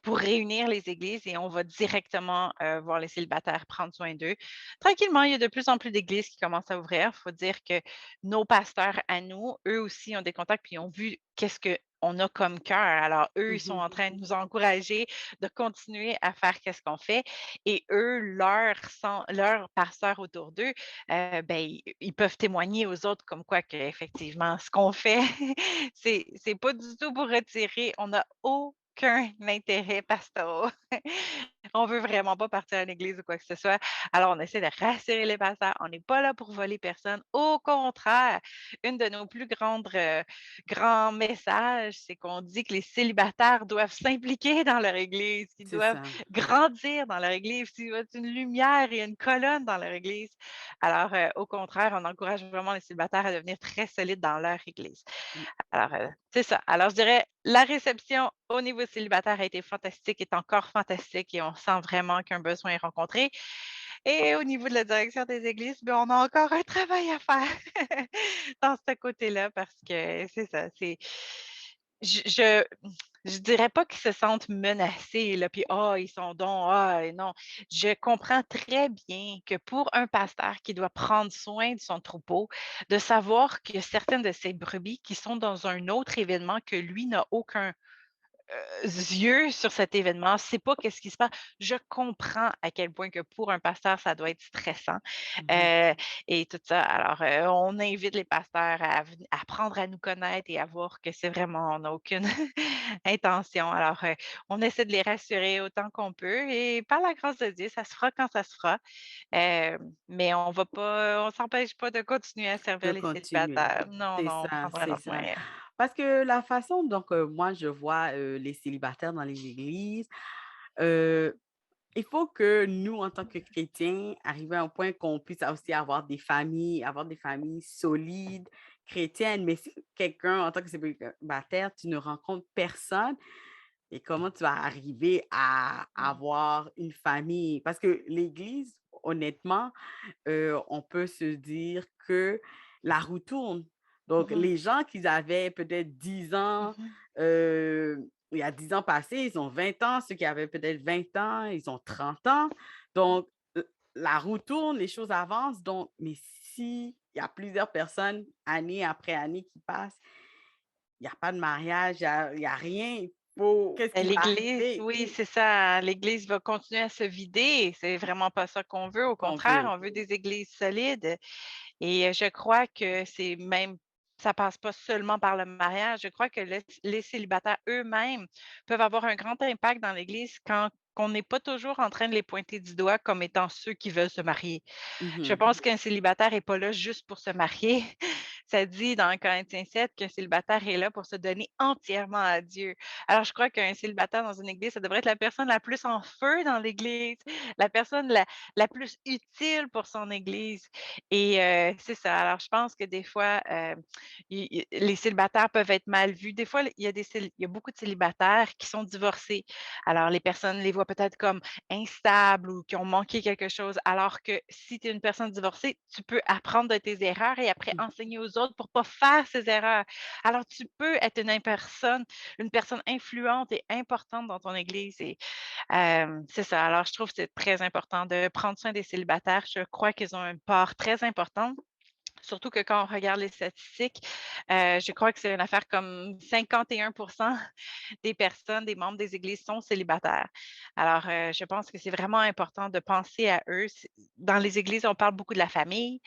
pour réunir les églises et on va directement, voir les célibataires, prendre soin d'eux. Tranquillement, il y a de plus en plus d'églises qui commencent à ouvrir. Il faut dire que nos pasteurs à nous, eux aussi ont des contacts, puis ils ont vu qu'est-ce qu'on a comme cœur. Alors eux, ils sont Mmh. en train de nous encourager de continuer à faire qu'est-ce qu'on fait et eux, leurs pasteurs autour d'eux, ben, ils peuvent témoigner aux autres comme quoi qu'effectivement ce qu'on fait, c'est pas du tout pour retirer. On n'a aucun intérêt pastoral. On veut vraiment pas partir à l'église ou quoi que ce soit. Alors, on essaie de rassurer les pasteurs. On n'est pas là pour voler personne. Au contraire, une de nos plus grands messages, c'est qu'on dit que les célibataires doivent s'impliquer dans leur église, qu'ils C'est doivent ça. grandir dans leur église, qu'ils doivent être une lumière et une colonne dans leur église. Alors, au contraire, on encourage vraiment les célibataires à devenir très solides dans leur église. Mmh. Alors, c'est ça. Alors, je dirais, la réception au niveau célibataire a été fantastique, est encore fantastique et on sent vraiment qu'un besoin est rencontré. Et au niveau de la direction des églises, ben, on a encore un travail à faire dans ce côté-là parce que c'est ça, je je je dirais pas qu'ils se sentent menacés là, puis: «Ah, ils sont donc ah» et non. Je comprends très bien que pour un pasteur qui doit prendre soin de son troupeau, de savoir que certaines de ses brebis qui sont dans un autre événement que lui n'a aucun yeux sur cet événement, sait pas qu'est-ce qui se passe. Je comprends à quel point que pour un pasteur, ça doit être stressant, Mmh. heu et tout ça. Alors, on invite les pasteurs à apprendre à nous connaître et à voir que c'est vraiment on n'a aucune intention. Alors, on essaie de les rassurer autant qu'on peut et par la grâce de Dieu, ça se fera quand ça se fera. On s'empêche pas de continuer à De servir les continuer. célibataires. Non, C'est non, on ça, prendra c'est notre ça. moyen. Parce que la façon donc moi je vois, les célibataires dans les églises, heu, il faut que nous, en tant que chrétiens, arriver à un point qu'on puisse aussi avoir des familles solides, chrétiennes. Mais si quelqu'un, en tant que célibataire, tu ne rencontres personne et comment tu vas arriver à Mmh. avoir une famille? Parce que l'église, honnêtement, on peut se dire que la roue tourne. Donc, Mmh. les gens qui avaient peut-être 10 ans, Mmh. il y a 10 ans passés, ils ont 20 ans. Ceux qui avaient peut-être 20 ans, ils ont 30 ans. Donc, la roue tourne, les choses avancent. Donc, mais s'il y a plusieurs personnes, année après année, qui passent, il y a pas de mariage, il y a rien. Qu'est-ce qui va L'Église, arriver? oui, c'est ça. L'Église va continuer à se vider. C'est vraiment pas ça qu'on veut. Au Qu'on contraire, veut. on veut des églises solides. Et je crois que ça passe pas seulement par le mariage. Je crois que les célibataires eux-mêmes peuvent avoir un grand impact dans l'Église quand qu'on n'est pas toujours en train de les pointer du doigt comme étant ceux qui veulent se marier. Je Mhm. pense qu'un célibataire est pas là juste pour se marier. Ça dit dans Corinthiens 7 qu'un célibataire est là pour se donner entièrement à Dieu. Alors je crois qu'un célibataire dans une église, ça devrait être la personne la plus en feu dans l'église, la personne la plus utile pour son église et c'est ça. Alors je pense que des fois, i les célibataires peuvent être mal vus. Des fois, il y a beaucoup de célibataires qui sont divorcés. Alors les personnes les voient peut-être comme instables ou qui ont manqué quelque chose. Alors que si tu es une personne divorcée, tu peux apprendre de tes erreurs et après enseigner aux autres pour pas faire ces erreurs. Alors tu peux être une personne influente et importante dans ton église et c'est ça. Alors je trouve que c'est très important de prendre soin des célibataires. Je crois qu'ils ont une part très importante. Surtout que quand on regarde les statistiques, je crois que c'est une affaire comme 51% des personnes, des membres des églises sont célibataires. Alors, je pense que c'est vraiment important de penser à eux. Dans les églises, on parle beaucoup de la famille.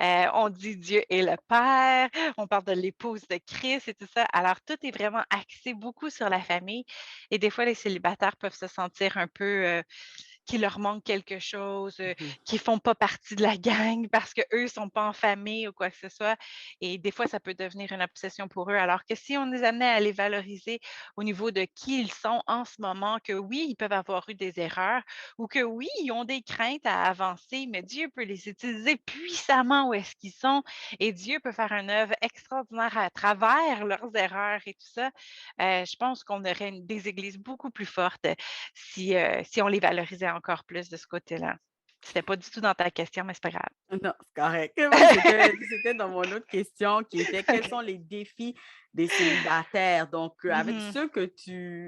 On dit Dieu est le Père. On parle de l'épouse de Christ et tout ça. Alors, tout est vraiment axé beaucoup sur la famille. Et des fois, les célibataires peuvent se sentir un peu qu'il leur manque quelque chose, Mhm. qu'ils font pas partie de la gang parce qu'eux sont pas en famille ou quoi que ce soit et des fois, ça peut devenir une obsession pour eux. Alors que si on les amenait à les valoriser au niveau de qui ils sont en ce moment, que oui, ils peuvent avoir eu des erreurs ou que oui, ils ont des craintes à avancer, mais Dieu peut les utiliser puissamment où est-ce qu'ils sont et Dieu peut faire une œuvre extraordinaire à travers leurs erreurs et tout ça. Je pense qu'on aurait des églises beaucoup plus fortes si on les valorisait encore plus de ce côté-là. C'était pas du tout dans ta question, mais c'est pas grave. Non, c'est correct. Moi, c'était dans mon autre question qui était quels OK. sont les défis des célibataires? Donc, avec Mmh. ceux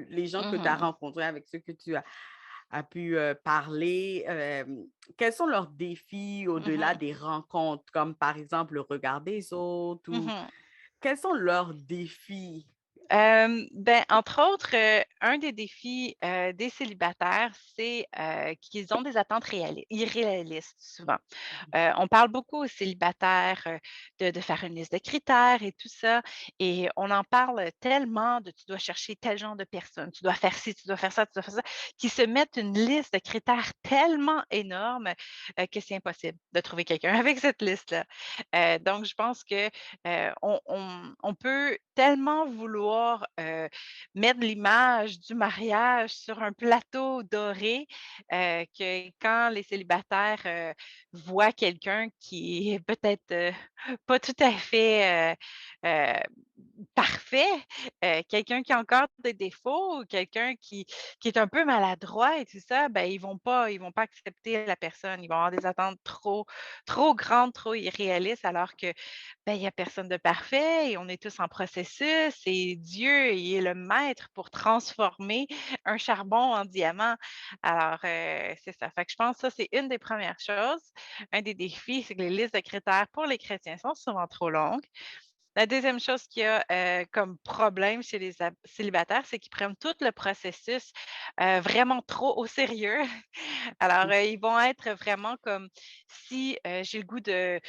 les gens que tu as Mmh. rencontrés, avec ceux que tu as pu parler, quels sont leurs défis au-delà Mmh. des rencontres, comme par exemple le regard des autres ou Mmh. quels sont leurs défis? Ben, entre autres, un des défis, des célibataires, c'est, qu'ils ont des attentes irréalistes souvent. On parle beaucoup aux célibataires, de faire une liste de critères et tout ça et on en parle tellement de: «Tu dois chercher tel genre de personne, tu dois faire ci, tu dois faire ça, tu dois faire ça», qu'ils se mettent une liste de critères tellement énorme, que c'est impossible de trouver quelqu'un avec cette liste-là. Donc je pense que, on peut tellement vouloir, mettre l'image du mariage sur un plateau doré, que quand les célibataires, voient quelqu'un qui est peut-être, pas tout à fait, parfait, quelqu'un qui a encore des défauts ou quelqu'un qui est un peu maladroit et tout ça, ben, ils vont pas accepter la personne. Ils vont avoir des attentes trop grandes, trop irréalistes alors que ben, il y a personne de parfait et on est tous en processus et Dieu, il est le maître pour transformer un charbon en diamant. Alors, c'est ça. Fait que je pense que ça, c'est une des premières choses. Un des défis, c'est que les listes de critères pour les chrétiens sont souvent trop longues. La deuxième chose qu'il y a, comme problème chez les célibataires, c'est qu'ils prennent tout le processus, vraiment trop au sérieux. Alors, ils vont être vraiment comme si, j'ai le goût de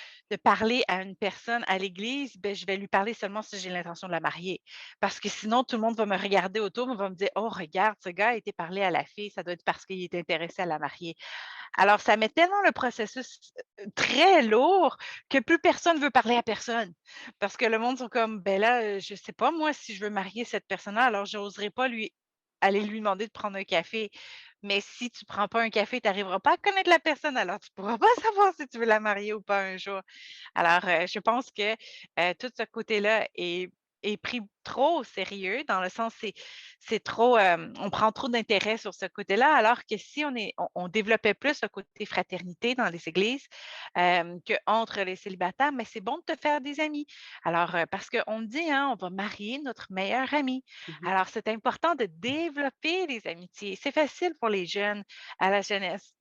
parler à une personne à l'église, ben, je vais lui parler seulement si j'ai l'intention de la marier. Parce que sinon, tout le monde va me regarder autour, va me dire: «Oh regarde, ce gars a été parler à la fille, ça doit être parce qu'il est intéressé à la marier». Alors ça met tellement le processus, très lourd que plus personne veut parler à personne. Parce que le monde sont comme: «Ben là, je sais pas moi si je veux marier cette personne-là, alors j'oserais pas aller lui demander de prendre un café». Mais si tu prends pas un café, tu arriveras pas à connaître la personne, alors tu pourras pas savoir si tu veux la marier ou pas un jour. Alors, je pense que, tout ce côté-là est pris trop au sérieux dans le sens c'est trop, on prend trop d'intérêt sur ce côté-là, alors que si on développait plus le côté fraternité dans les églises, qu'entre les célibataires, mais c'est bon de te faire des amis. Alors, parce qu'on dit, hein, on va marier notre meilleur ami. Mhm. Alors, c'est important de développer les amitiés. C'est facile pour les jeunes à la jeunesse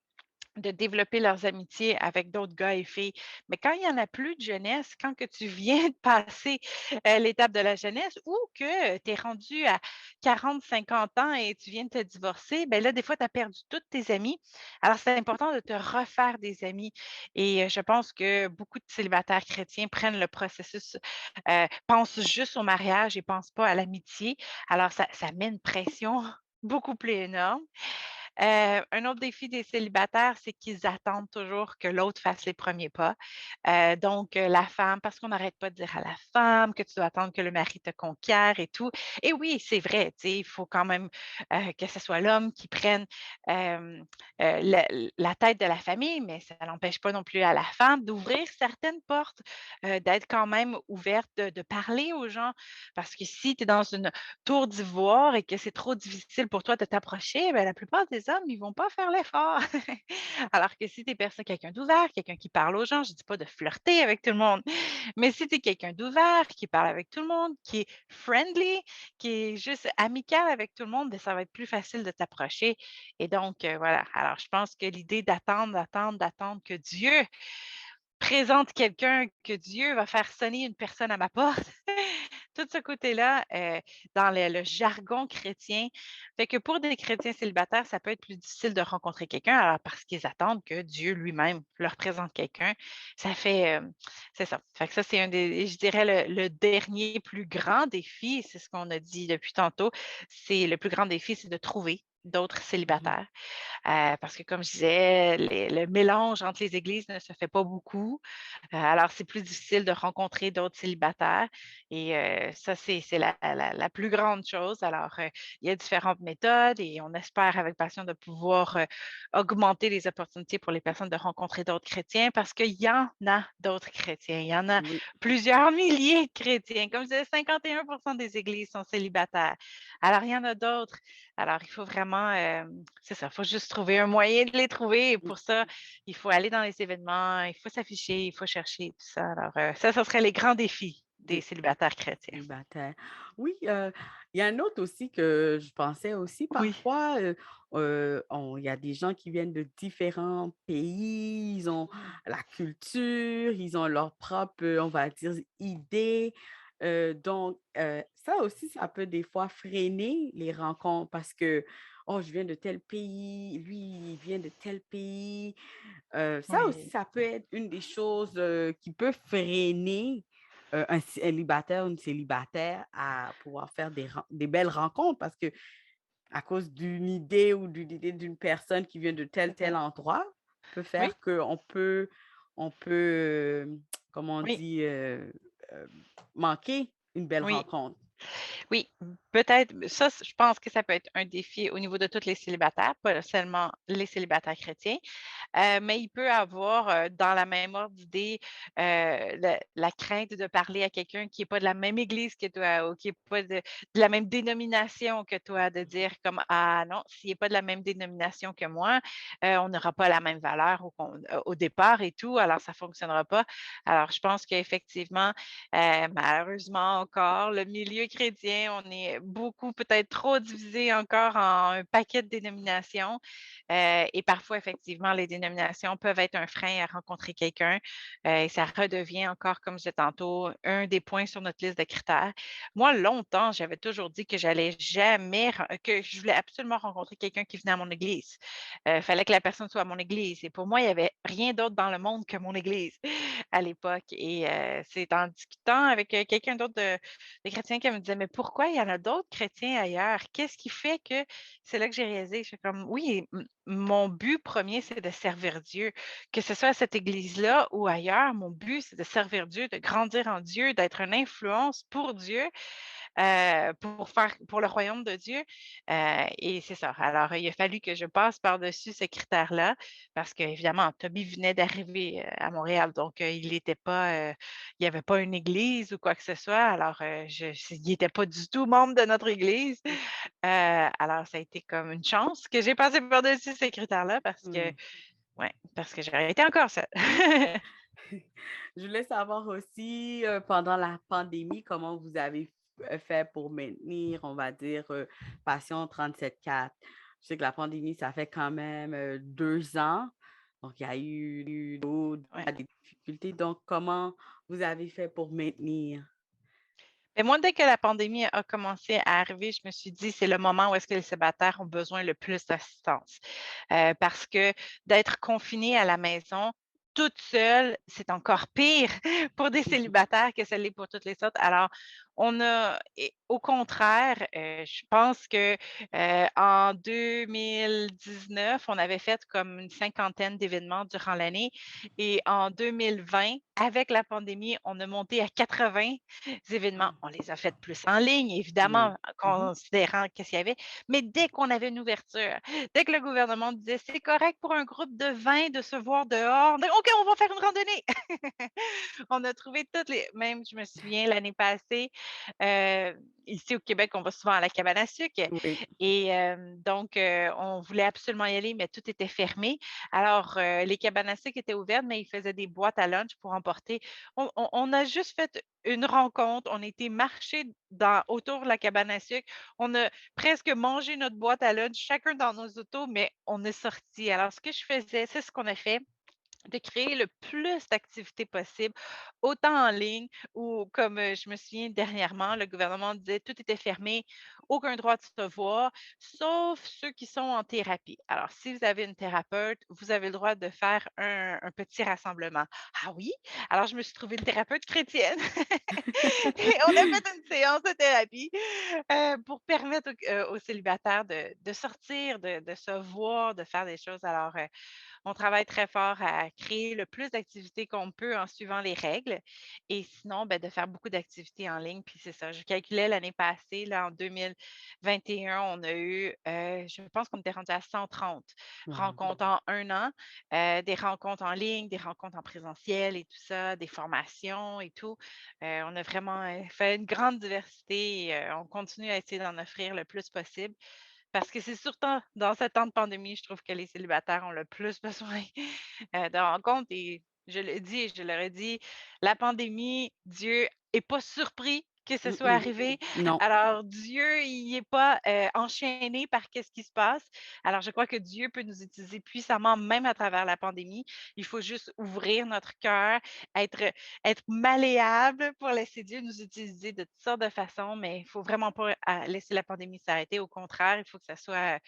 de développer leurs amitiés avec d'autres gars et filles. Mais quand il y en a plus de jeunesse, quand que tu viens de passer, l'étape de la jeunesse ou que tu es rendu à 40, 50 ans et tu viens de te divorcer, ben là, des fois, tu as perdu tous tes amis. Alors, c'est important de te refaire des amis et je pense que beaucoup de célibataires chrétiens prennent le processus, pensent juste au mariage et pensent pas à l'amitié. Alors ça met une pression beaucoup plus énorme. Un autre défi des célibataires, c'est qu'ils attendent toujours que l'autre fasse les premiers pas. Donc, la femme, parce qu'on n'arrête pas de dire à la femme que tu dois attendre que le mari te conquiert et tout. Et oui, c'est vrai, tu sais, il faut quand même que ce soit l'homme qui prenne hem, la tête de la famille, mais ça n'empêche pas non plus à la femme d'ouvrir certaines portes, d'être quand même ouverte, de parler aux gens. Parce que si tu es dans une tour d'ivoire et que c'est trop difficile pour toi de t'approcher, ben, la plupart des hommes, ils vont pas faire l'effort. Alors que si tu es quelqu'un d'ouvert, quelqu'un qui parle aux gens, je dis pas de flirter avec tout le monde, mais si tu es quelqu'un d'ouvert, qui parle avec tout le monde, qui est friendly, qui est juste amical avec tout le monde, ben, ça va être plus facile de t'approcher. Et donc, voilà. Alors, je pense que l'idée d'attendre, d'attendre, d'attendre que Dieu présente quelqu'un, que Dieu va faire sonner une personne à ma porte. Tout ce côté-là, dans le jargon chrétien, fait que pour des chrétiens célibataires, ça peut être plus difficile de rencontrer quelqu'un, alors parce qu'ils attendent que Dieu lui-même leur présente quelqu'un. Ça fait, c'est ça. Fait que ça, c'est un des je dirais le dernier plus grand défi, c'est ce qu'on a dit depuis tantôt, c'est le plus grand défi, c'est de trouver d'autres Mhm. célibataires. Parce que comme je disais, le mélange entre les églises ne se fait pas beaucoup. Alors c'est plus difficile de rencontrer d'autres célibataires et ça, c'est la plus grande chose. Alors, il y a différentes méthodes et on espère avec passion de pouvoir, augmenter les opportunités pour les personnes de rencontrer d'autres chrétiens parce qu'il y en a d'autres chrétiens. Il y en a Oui. plusieurs milliers de chrétiens. Comme je disais, 51 des églises sont célibataires. Alors il y en a d'autres. Alors il faut vraiment, c'est ça, il faut juste trouver un moyen de les trouver et pour ça, il faut aller dans les événements, il faut s'afficher, il faut chercher tout ça. Alors, ça serait les grands défis des Des célibataires chrétiens. célibataires. Oui, il y a un autre aussi que je pensais aussi Oui, parfois, il y a des gens qui viennent de différents pays, ils ont la culture, ils ont leur propre, on va dire, idée. Donc, ça aussi, ça peut des fois freiner les rencontres parce que, oh, je viens de tel pays, lui, il vient de tel pays. Ça aussi, oui, ça peut être une des choses, qui peut freiner, un célibataire, une célibataire à pouvoir faire des belles rencontres parce que à cause d'une idée ou d'une idée d'une personne qui vient de tel, c'est ça. tel endroit, peut Oui, faire qu'on peut, comment on oui, dit, manquer une belle oui. rencontre. Oui, peut-être, ça, je pense que ça peut être un défi au niveau de tous les célibataires, pas seulement les célibataires chrétiens. Mais il peut avoir, dans la même ordre d'idée, la crainte de parler à quelqu'un qui est pas de la même église que toi ou qui est pas de la même dénomination que toi, de dire comme: «Ah non, s'il est pas de la même dénomination que moi, on n'aura pas la même valeur au départ et tout, alors ça fonctionnera pas». Alors je pense qu'effectivement, malheureusement encore, le milieu chrétien, on est beaucoup peut-être trop divisé encore en un paquet de dénominations. Et parfois, effectivement, les dénominations peuvent être un frein à rencontrer quelqu'un. Et ça redevient encore, comme je disais tantôt, un des points sur notre liste de critères. Moi, longtemps, j'avais toujours dit que j'allais jamais, que je voulais absolument rencontrer quelqu'un qui venait à mon église. Il fallait que la personne soit à mon église. Et pour moi, il n'y avait rien d'autre dans le monde que mon église à l'époque. Et c'est en discutant avec quelqu'un d'autre de chrétien qui me disait, mais pourquoi il y en a d'autres chrétiens ailleurs? Qu'est-ce qui fait que c'est là que j'ai réalisé? Je suis comme, oui, mon but premier, c'est de servir Dieu. Que ce soit à cette église-là ou ailleurs, mon but, c'est de servir Dieu, de grandir en Dieu, d'être une influence pour Dieu, pour le royaume de Dieu. Et c'est ça. Alors, il a fallu que je passe par-dessus ce critère-là parce qu'évidemment, Toby venait d'arriver à Montréal, donc il était pas, il n'y avait pas une église ou quoi que ce soit. Alors, il n'était pas du tout membre de notre église. Alors, ça a été comme une chance que j'ai passé par-dessus ces critères-là parce que, Mmh. ouais, parce que j'aurais été encore seule. Je voulais savoir aussi, pendant la pandémie, comment vous avez fait pour maintenir, on va dire, Passion 37.4. Je sais que la pandémie, ça fait quand même 2 ans. Donc, il y a eu Ouais. des difficultés. Donc, comment vous avez fait pour maintenir? Mais moi, dès que la pandémie a commencé à arriver, je me suis dit: «C'est le moment où est-ce que les célibataires ont besoin le plus d'assistance». Parce que d'être confiné à la maison, toute seule, c'est encore pire pour des Mmh. célibataires que ça l'est pour toutes les autres. Alors, on a et au contraire, je pense que, en 2019, on avait fait comme une cinquantaine d'événements durant l'année et en 2020, avec la pandémie, on a monté à 80 événements. Ah, On les a faits plus en ligne, oui. évidemment, Mmh. considérant qu'est-ce qu'il y avait, mais dès qu'on avait une ouverture, dès que le gouvernement disait: «C'est correct pour un groupe de 20 de se voir dehors», on dit: «OK, on va faire une randonnée». On a trouvé toutes les même je me souviens l'année passée, ici au Québec, on va souvent à la cabane à sucre Oui. et donc on voulait absolument y aller, mais tout était fermé. Alors, les cabanes à sucre étaient ouvertes, mais ils faisaient des boîtes à lunch pour emporter. On a juste fait une rencontre, on a été marcher dans autour de la cabane à sucre. On a presque mangé notre boîte à lunch, chacun dans nos autos, mais on est sortis. Alors ce que je faisais, c'est ce qu'on a fait, de créer le plus d'activités possibles, autant en ligne ou comme, je me souviens dernièrement, le gouvernement disait tout était fermé, aucun droit de se voir, sauf ceux qui sont en thérapie. Alors, si vous avez une thérapeute, vous avez le droit de faire un petit rassemblement. Ah oui? Alors, je me suis trouvée une thérapeute chrétienne et on a fait une séance de thérapie, pour permettre aux célibataires de sortir, de se voir, de faire des choses. Alors, on travaille très fort à créer le plus d'activités qu'on peut en suivant les règles et sinon, ben, de faire beaucoup d'activités en ligne. Puis c'est ça, je calculais l'année passée, là, en 2021, on a eu, je pense qu'on était rendu à 130 Wow. rencontres en un an, des rencontres en ligne, des rencontres en présentiel et tout ça, des formations et tout. On a vraiment, fait une grande diversité et on continue à essayer d'en offrir le plus possible. Parce que c'est surtout dans ce temps de pandémie, je trouve que les célibataires ont le plus besoin, de rencontres et je le dis et je leur ai dit: «La pandémie, Dieu est pas surpris que ce Mmh soit mh. arrivé. Non. Alors Dieu, il est pas, enchaîné par qu'est-ce qui se passe. Alors je crois que Dieu peut nous utiliser puissamment même à travers la pandémie. Il faut juste ouvrir notre cœur, être être malléable pour laisser Dieu nous utiliser de toutes sortes de façons, mais il faut vraiment pas, laisser la pandémie s'arrêter. Au contraire, il faut que ça soit,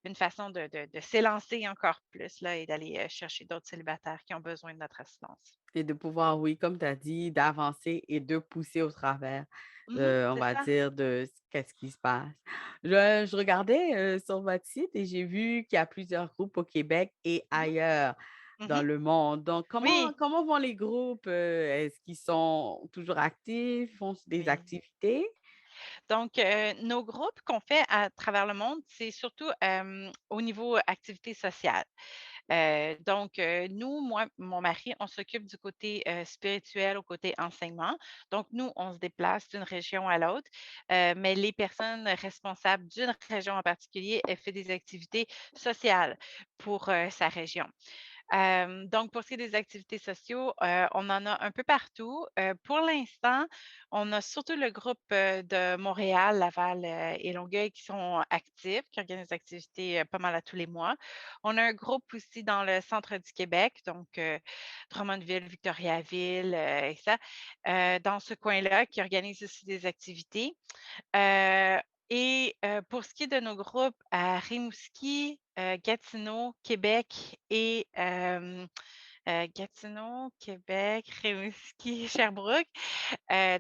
une façon de s'élancer encore plus là et d'aller, chercher d'autres célibataires qui ont besoin de notre assistance. Et de pouvoir, oui, comme tu as dit, d'avancer et de pousser au travers, Mmh. on C'est va ça. dire, de ce qu'est-ce qui se passe. Je regardais, sur votre site et j'ai vu qu'il y a plusieurs groupes au Québec et Mmh mh. ailleurs dans Mmh. le monde. Donc Oui, comment vont les groupes? Est-ce qu'ils sont toujours actifs? Font des oui. activités? Donc, nos groupes qu'on fait à travers le monde, c'est surtout, au niveau activité sociale. Donc, nous, moi, mon mari, on s'occupe du côté, spirituel au côté enseignement. Donc, nous, on se déplace d'une région à l'autre, mais les personnes responsables d'une région en particulier, elles fait des activités sociales pour, sa région. Donc pour ce qui est des activités sociaux, on en a un peu partout. Pour l'instant, on a surtout le groupe, de Montréal, Laval, et Longueuil qui sont actifs, qui organisent des activités, pas mal à tous les mois. On a un groupe aussi dans le centre du Québec, donc Drummondville, Victoriaville, et ça, dans ce coin-là, qui organise aussi des activités. Heu pour ce qui est de nos groupes à Rimouski, Gatineau, Québec et Gatineau, Québec, Rimouski, Sherbrooke.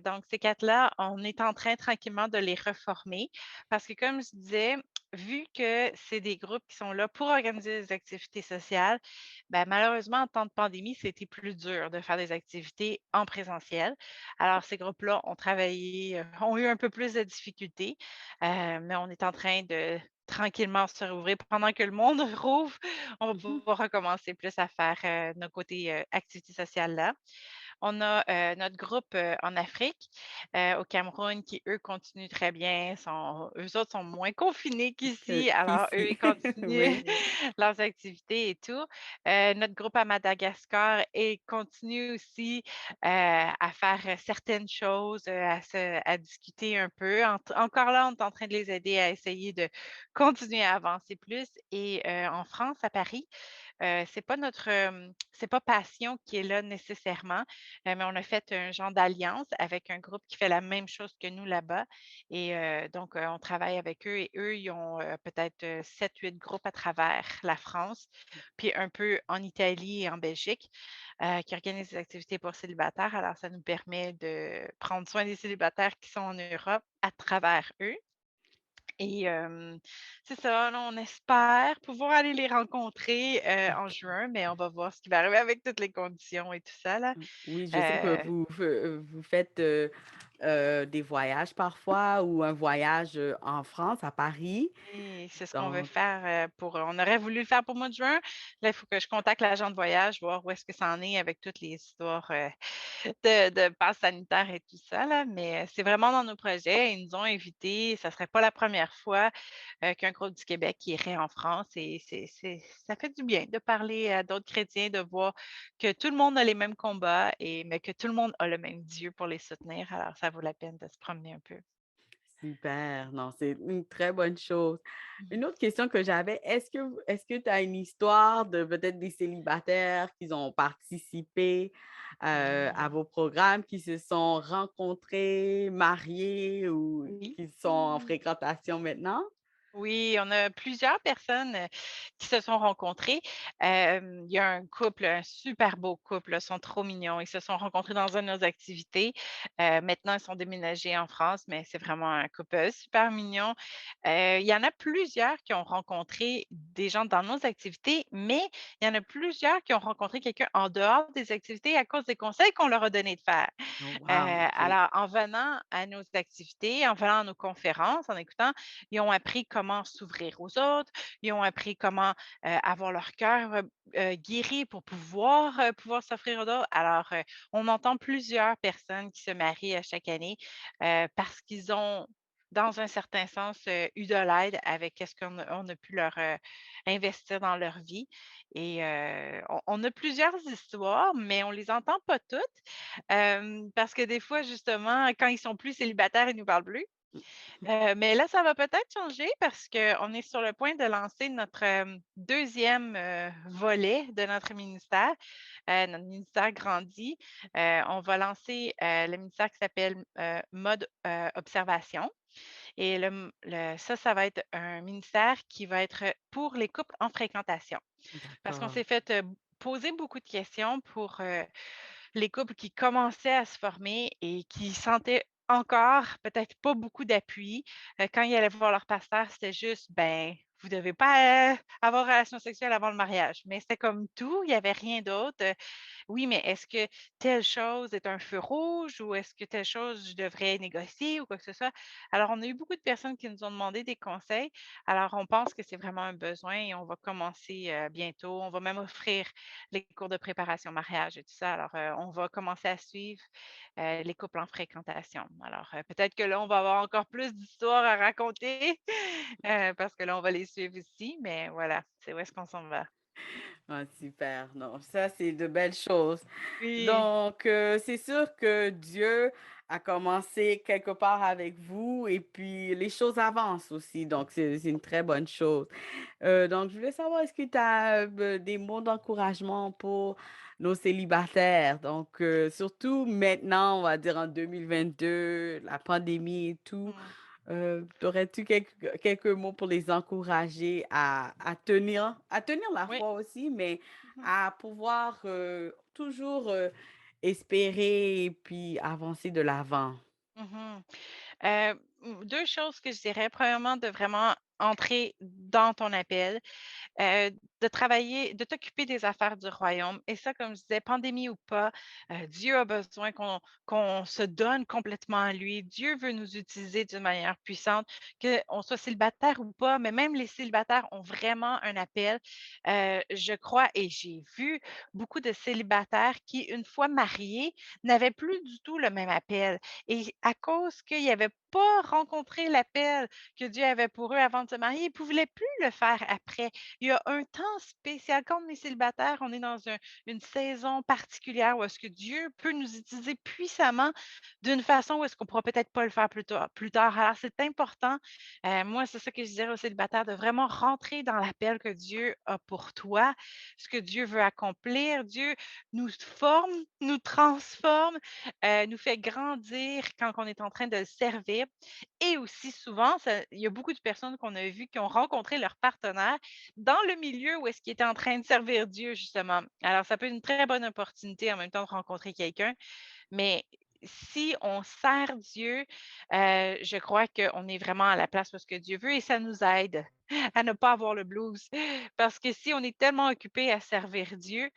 Donc ces 4 là, on est en train tranquillement de les reformer parce que comme je disais, vu que c'est des groupes qui sont là pour organiser des activités sociales, ben, malheureusement, en temps de pandémie, c'était plus dur de faire des activités en présentiel. Alors ces groupes-là ont travaillé, ont eu un peu plus de difficultés, mais on est en train de tranquillement se rouvrir. Pendant que le monde rouvre, on Mmh. va recommencer plus à faire, nos côtés, activités sociales-là. On a, notre groupe, en Afrique, au Cameroun qui, eux, continuent très bien, eux autres sont moins confinés qu'ici, alors eux, Qu'ici. ils continuent Oui. leurs activités et tout. Notre groupe à Madagascar et continue aussi, à faire, certaines choses, à discuter un peu. Encore là, on est en train de les aider à essayer de continuer à avancer plus et en France, à Paris, c'est pas passion qui est là nécessairement, mais on a fait un genre d'alliance avec un groupe qui fait la même chose que nous là-bas et donc on travaille avec eux et eux, ils ont, peut-être, 7-8 groupes à travers la France, puis un peu en Italie et en Belgique, qui organisent des activités pour célibataires. Alors ça nous permet de prendre soin des célibataires qui sont en Europe à travers eux. Et c'est ça, là, on espère pouvoir aller les rencontrer, en OK. juin, mais on va voir ce qui va arriver avec toutes les conditions et tout ça là. Oui, je sais que Heu, vous faites, des voyages parfois ou un voyage, en France, à Paris. oui, c'est ce qu'on veut Donc faire, on aurait voulu le faire pour le mois de juin. Là, il faut que je contacte l'agent de voyage, voir où est-ce que ça en est avec toutes les histoires, de passe sanitaire et tout ça là, mais c'est vraiment dans nos projets. Ils nous ont invités, ça serait pas la première fois qu'un groupe du Québec qui irait en France et ça fait du bien de parler à d'autres chrétiens, de voir que tout le monde a les mêmes combats mais que tout le monde a le même Dieu pour les soutenir. Alors ça vaut la peine de se promener un peu. super, non, c'est une très bonne chose. Mmh. Une autre question que j'avais, est-ce que tu as une histoire de peut-être des célibataires qui ont participé, à Mmh. vos programmes, qui se sont rencontrés, mariés ou Oui. qui sont en fréquentation maintenant? Oui, on a plusieurs personnes, qui se sont rencontrées. Il y a un couple, un super beau couple, là, ils sont trop mignons. Ils se sont rencontrés dans une de nos activités. Maintenant, ils sont déménagés en France, mais c'est vraiment un couple, super mignon. Il y en a plusieurs qui ont rencontré des gens dans nos activités, mais il y en a plusieurs qui ont rencontré quelqu'un en dehors des activités à cause des conseils qu'on leur a donné de faire. Oh wow, OK. Alors en venant à nos activités, en venant à nos conférences, en écoutant, ils ont appris comment s'ouvrir aux autres, ils ont appris comment, avoir leur cœur, guéri pour pouvoir s'offrir aux autres. Alors, on entend plusieurs personnes qui se marient à chaque année, parce qu'ils ont, dans un certain sens, eu de l'aide avec ce qu'on a pu leur, investir dans leur vie et on a plusieurs histoires, mais on les entend pas toutes, parce que des fois, justement, quand ils sont plus célibataires, ils nous parlent plus. Mais là, ça va peut-être changer parce qu'on est sur le point de lancer notre, 2e, volet de notre ministère. Notre ministère grandit. On va lancer, le ministère qui s'appelle, Mode, observation et ça va être un ministère qui va être pour les couples en fréquentation. Parce qu'on D'accord. s'est fait, poser beaucoup de questions pour, les couples qui commençaient à se former et qui sentaient encore peut-être pas beaucoup d'appui. Quand ils allaient voir leur pasteur, c'était juste: «Ben, vous devez pas, avoir relation sexuelle avant le mariage». Mais c'était comme tout, il y avait rien d'autre. Oui, mais est-ce que telle chose est un feu rouge ou est-ce que telle chose je devrais négocier ou quoi que ce soit? Alors, on a eu beaucoup de personnes qui nous ont demandé des conseils. Alors, on pense que c'est vraiment un besoin et on va commencer bientôt. On va même offrir les cours de préparation au mariage et tout ça. Alors, on va commencer à suivre les couples en fréquentation. Alors, peut-être que là, on va avoir encore plus d'histoires à raconter parce que là, on va les suivre ici, mais voilà, c'est où est-ce qu'on s'en va. Ah super, non, ça c'est de belles choses. Oui. Donc, c'est sûr que Dieu a commencé quelque part avec vous et puis les choses avancent aussi, donc c'est une très bonne chose. Donc je voulais savoir, est-ce que tu as, des mots d'encouragement pour nos célibataires? Donc, surtout maintenant, on va dire en 2022, la pandémie et tout. Mm. Aurais-tu quelques mots pour les encourager à tenir la Oui. foi aussi, mais Mhm. à pouvoir, toujours, espérer et puis avancer de l'avant? Mhm. 2 choses que je dirais. Premièrement, de vraiment entrer dans ton appel. De travailler, de t'occuper des affaires du royaume et ça, comme je disais, pandémie ou pas, Dieu a besoin qu'on se donne complètement à lui. Dieu veut nous utiliser d'une manière puissante, qu'on soit célibataire ou pas, mais même les célibataires ont vraiment un appel. Je crois et j'ai vu beaucoup de célibataires qui, une fois mariés, n'avaient plus du tout le même appel et à cause qu'il y avait pas rencontré l'appel que Dieu avait pour eux avant de se marier, ils ne pouvaient plus le faire après. Il y a un temps spécial. Quand on est célibataire, on est dans une saison particulière où est-ce que Dieu peut nous utiliser puissamment d'une façon où est-ce qu'on pourra peut-être pas le faire plus tard. Alors, c'est important, moi, c'est ça que je dirais aux célibataires, de vraiment rentrer dans l'appel que Dieu a pour toi, ce que Dieu veut accomplir. Dieu nous forme, nous transforme, nous fait grandir quand on est en train de le servir. Et aussi souvent, il y a beaucoup de personnes qu'on a vues qui ont rencontré leur partenaire dans le milieu où est-ce qu'ils étaient en train de servir Dieu, justement. Alors, ça peut être une très bonne opportunité en même temps de rencontrer quelqu'un, mais si on sert Dieu, je crois qu'on est vraiment à la place parce que Dieu veut et ça nous aide à ne pas avoir le blues. Parce que si on est tellement occupé à servir Dieu,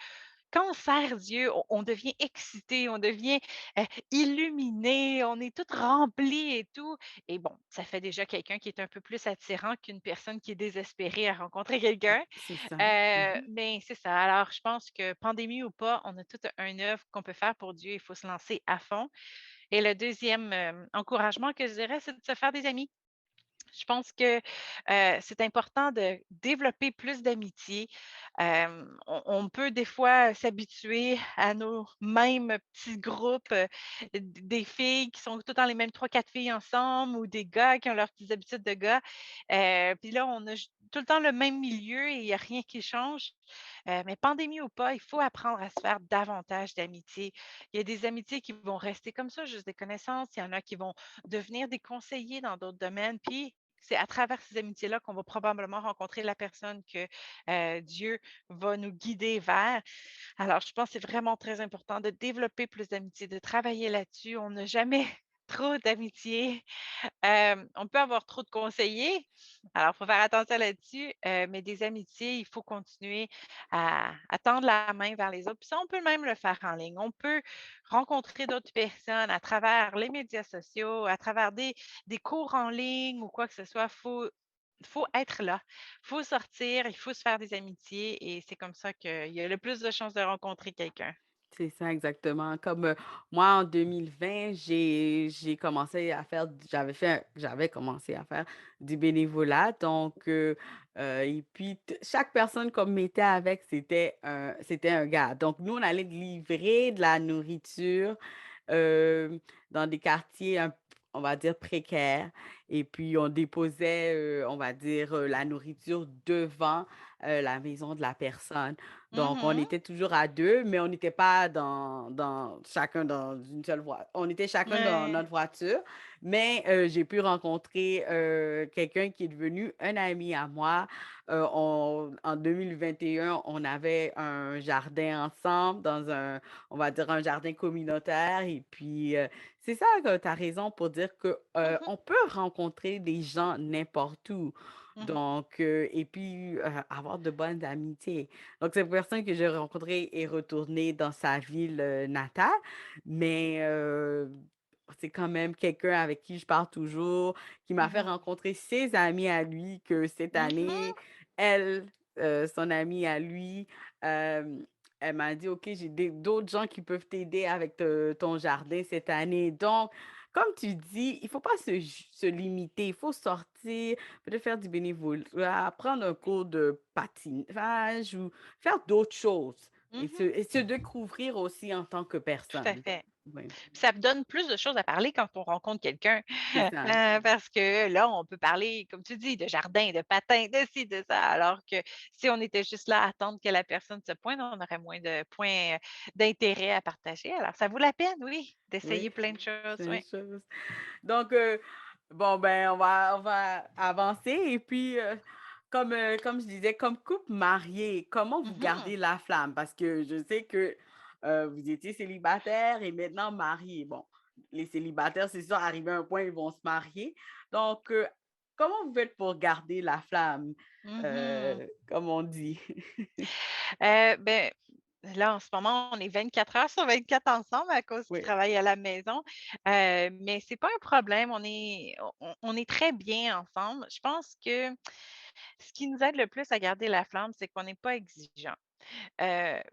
quand on sert Dieu, on devient excité, on devient, illuminé, on est tout rempli et tout et bon, ça fait déjà quelqu'un qui est un peu plus attirant qu'une personne qui est désespérée à rencontrer quelqu'un. C'est ça. Mmh. Mais c'est ça. Alors je pense que pandémie ou pas, on a toute un œuvre qu'on peut faire pour Dieu. Il faut se lancer à fond et le deuxième encouragement que je dirais, c'est de se faire des amis. Je pense que, c'est important de développer plus d'amitié. On peut des fois s'habituer à nos mêmes petits groupes, des filles qui sont tout le temps les mêmes trois quatre filles ensemble ou des gars qui ont leurs petites habitudes de gars. Puis là, on a tout le temps le même milieu et il y a rien qui change. Mais pandémie ou pas, il faut apprendre à se faire davantage d'amitiés. Il y a des amitiés qui vont rester comme ça, juste des connaissances. Il y en a qui vont devenir des conseillers dans d'autres domaines. Puis c'est à travers ces amitiés-là qu'on va probablement rencontrer la personne que, Dieu va nous guider vers. Alors, je pense que c'est vraiment très important de développer plus d'amitié, de travailler là-dessus. On n'a jamais trop d'amitié. On peut avoir trop de conseillers, alors il faut faire attention là-dessus, mais des amitiés, il faut continuer à tendre la main vers les autres. Puis ça, on peut même le faire en ligne. On peut rencontrer d'autres personnes à travers les médias sociaux, à travers des cours en ligne ou quoi que ce soit. Faut être là, il faut sortir, il faut se faire des amitiés et c'est comme ça qu'il y a le plus de chances de rencontrer quelqu'un. C'est ça exactement. Comme, moi en 2020, j'ai commencé à faire j'avais commencé à faire du bénévolat donc et puis chaque personne qu'on mettait avec, c'était un gars. Donc nous, on allait livrer de la nourriture, dans des quartiers on va dire précaires et puis on déposait, on va dire, la nourriture devant, la maison de la personne. Donc, on Mhm. était toujours à 2, mais on n'était pas chacun dans une seule voiture. On était chacun dans Ouais. notre voiture, mais j'ai pu rencontrer, quelqu'un qui est devenu un ami à moi. En 2021, on avait un jardin ensemble on va dire un jardin communautaire et puis, c'est ça que tu as raison pour dire que, Mhm. on peut rencontrer des gens n'importe où. Mhm. Donc, et puis, avoir de bonnes amitiés. Donc, cette personne que j'ai rencontrée est retournée dans sa ville, natale, mais c'est quand même quelqu'un avec qui je parle toujours, qui m'a fait Mhm. rencontrer ses amis à lui que cette année, Mhm. elle, son amie à lui, elle m'a dit: «OK, j'ai d'autres gens qui peuvent t'aider avec ton jardin cette année». Donc, comme tu dis, il faut pas se limiter, il faut sortir, peut-être faire du bénévolat, prendre un cours de patinage ou faire d'autres choses Mhm. et se découvrir aussi en tant que Tout à personne. fait. Oui, Puis ça me donne plus de choses à parler quand on rencontre quelqu'un, c'est ça. parce que là, on peut parler, comme tu dis, de jardin, de patins, de ci, de ça, alors que si on était juste là à attendre que la personne se pointe, on aurait moins de points, d'intérêt à partager. Alors ça vaut la peine, oui, Oui, d'essayer plein de choses, c'est une oui. chose. Donc, bon, ben, on va avancer et puis, comme je disais, comme couple marié, comment vous Mhm. gardez la flamme? Parce que je sais que, vous étiez célibataire et maintenant mariés. Bon, les célibataires, c'est sûr, arrivé à un point, ils vont se marier. Donc, comment vous faites pour garder la flamme, Mhm. comme on dit? Ben, là, en ce moment, on est 24 heures sur 24 ensemble à cause qu'il Oui. travaille à la maison, mais c'est pas un problème. On est très bien ensemble. Je pense que ce qui nous aide le plus à garder la flamme, c'est qu'on n'est pas exigeant.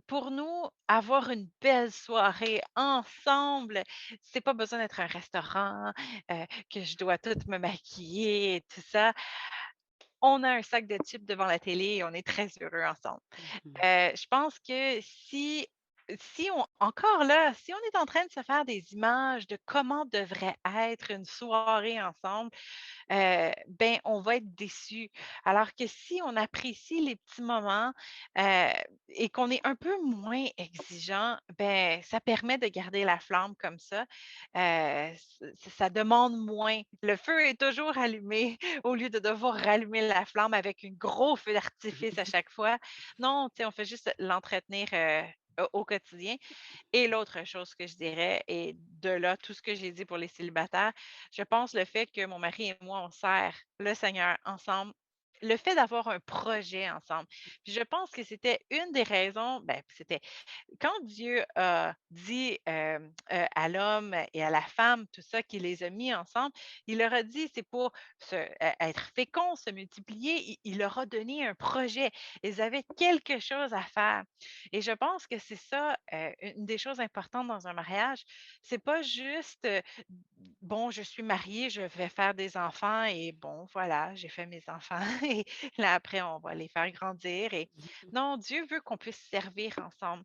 Pour nous, avoir une belle soirée ensemble, c'est pas besoin d'être un restaurant, que je dois toute me maquiller et tout ça. On a un sac de chips devant la télé et on est très heureux ensemble. Mhm, Je pense que si on encore là, si on est en train de se faire des images de comment devrait être une soirée ensemble, ben, on va être déçus. Alors que si on apprécie les petits moments, heu, et qu'on est un peu moins exigeant, ben, ça permet de garder la flamme comme ça. Ça demande moins. Le feu est toujours allumé au lieu de devoir rallumer la flamme avec un gros feu d'artifice à chaque fois. Non, tu sais, on fait juste l'entretenir, au quotidien. Et l'autre chose que je dirais, et de là, tout ce que j'ai dit pour les célibataires, je pense le fait que mon mari et moi, on sert le Seigneur ensemble, le fait d'avoir un projet ensemble. Puis je pense que c'était une des raisons, ben, c'était quand Dieu a dit, à l'homme et à la femme, tout ça, qu'il les a mis ensemble, il leur a dit: «C'est pour être féconds, se multiplier». Il leur a donné un projet. Ils avaient quelque chose à faire et je pense que c'est ça, une des choses importantes dans un mariage. C'est pas juste, bon, je suis mariée, je vais faire des enfants et bon, voilà, j'ai fait mes enfants et là, après, on va les faire grandir et non, Dieu veut qu'on puisse servir ensemble.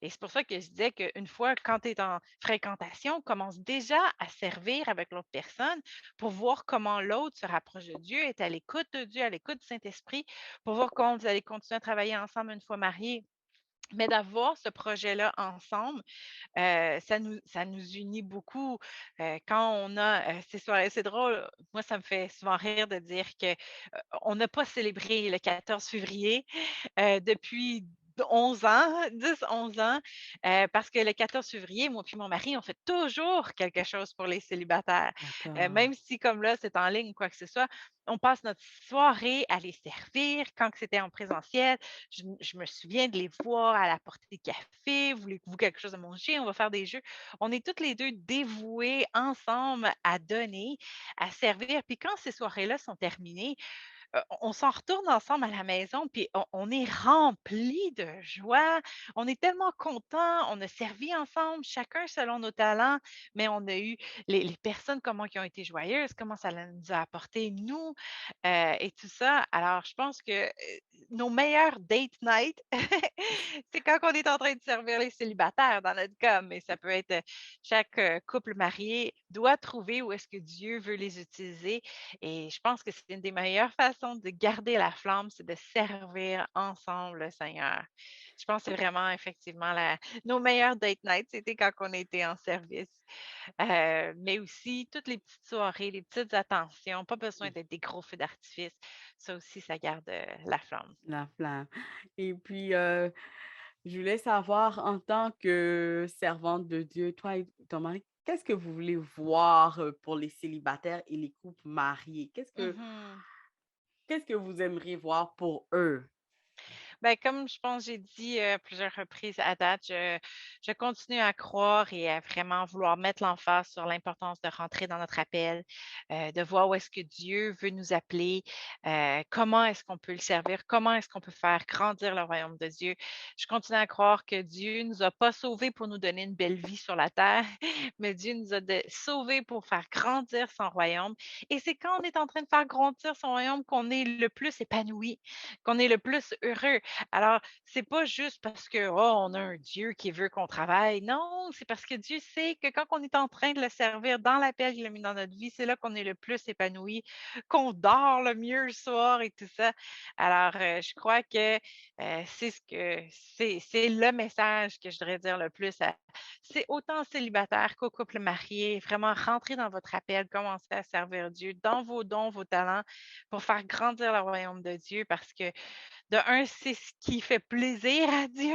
Et c'est pour ça que je disais qu'une fois, quand tu es en fréquentation, commence déjà à servir avec l'autre personne pour voir comment l'autre se rapproche de Dieu, est à l'écoute de Dieu, à l'écoute du Saint-Esprit, pour voir comment vous allez continuer à travailler ensemble une fois mariés. Mais d'avoir ce projet-là ensemble, ça nous unit beaucoup, quand on a, ces soirées c'est drôle, moi ça me fait souvent rire de dire que, on n'a pas célébré le 14 février, depuis 11 ans, 10-11 ans, parce que le 14 février, moi puis mon mari, on fait toujours quelque chose pour les célibataires. d'accord. Même si comme là, c'est en ligne ou quoi que ce soit, on passe notre soirée à les servir. Quand que c'était en présentiel, je me souviens de les voir à la portée des cafés. Voulez-vous quelque chose à manger? On va faire des jeux. On est toutes les 2 dévouées ensemble à donner, à servir. Puis quand ces soirées-là sont terminées, on s'en retourne ensemble à la maison, puis on est remplis de joie. On est tellement contents. On a servi ensemble, chacun selon nos talents, mais on a eu les personnes, comment qui ont été joyeuses, comment ça nous a apporté, nous, et tout ça. Alors, je pense que, nos meilleurs date night, c'est quand on est en train de servir les célibataires dans notre cas, mais ça peut être, chaque, couple marié doit trouver où est-ce que Dieu veut les utiliser et je pense que c'est une des meilleures façons de garder la flamme, c'est de servir ensemble le Seigneur. Je pense que c'est vraiment effectivement nos meilleurs date nights, c'était quand on était en service. Mais aussi toutes les petites soirées, les petites attentions, pas besoin d'être des gros feux d'artifice. Ça aussi, ça garde, la flamme. La flamme. Et puis, je voulais savoir, en tant que servante de Dieu, toi et ton mari, qu'est-ce que vous voulez voir pour les célibataires et les couples mariés? Mmh. Qu'est-ce que vous aimeriez voir pour eux? Ben, comme je pense j'ai dit, à plusieurs reprises à date, je continue à croire et à vraiment vouloir mettre l'emphase sur l'importance de rentrer dans notre appel, de voir où est-ce que Dieu veut nous appeler, comment est-ce qu'on peut le servir, comment est-ce qu'on peut faire grandir le royaume de Dieu. Je continue à croire que Dieu nous a pas sauvés pour nous donner une belle vie sur la terre, mais Dieu nous a sauvés pour faire grandir son royaume et c'est quand on est en train de faire grandir son royaume qu'on est le plus épanoui, qu'on est le plus heureux. Alors, c'est pas juste parce que, oh, on a un Dieu qui veut qu'on travaille. Non, c'est parce que Dieu sait que quand on est en train de le servir dans l'appel qu'il a mis dans notre vie, c'est là qu'on est le plus épanoui, qu'on dort le mieux le soir et tout ça. Alors, je crois que c'est le message que je voudrais dire le plus. C'est autant célibataire qu'au couple marié. Vraiment, rentrer dans votre appel, commencer à servir Dieu dans vos dons, vos talents pour faire grandir le royaume de Dieu parce que de un, c'est ce qui fait plaisir à Dieu,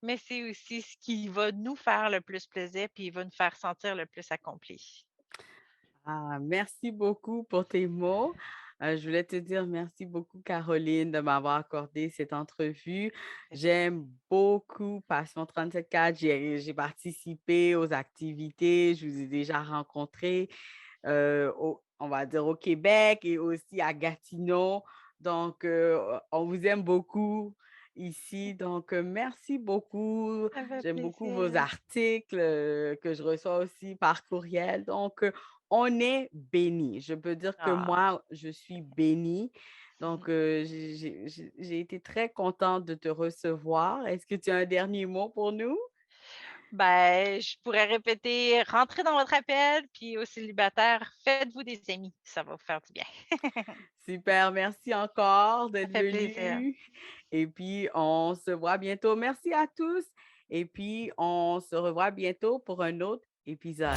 mais c'est aussi ce qui va nous faire le plus plaisir, puis il va nous faire sentir le plus accomplis. Ah, merci beaucoup pour tes mots. Je voulais te dire merci beaucoup, Caroline, de m'avoir accordé cette entrevue. J'aime beaucoup Passion 37.4. J'ai participé aux activités, je vous ai déjà rencontrés, on va dire au Québec et aussi à Gatineau. Donc, on vous aime beaucoup ici. Donc, merci beaucoup. Ça fait J'aime beaucoup vos plaisir. articles que je reçois aussi par courriel. Donc, on est bénis. Je peux dire que Ah. moi, je suis bénie. Donc, Mmh. j'ai été très contente de te recevoir. Est-ce que tu as un dernier mot pour nous? Ben, je pourrais répéter: «Rentrez dans votre appel», puis aux célibataires: «Faites-vous des amis, ça va vous faire du bien». Super, merci encore Ça d'être fait plaisir. venu. Et puis, on se voit bientôt. Merci à tous. Et puis, on se revoit bientôt pour un autre épisode.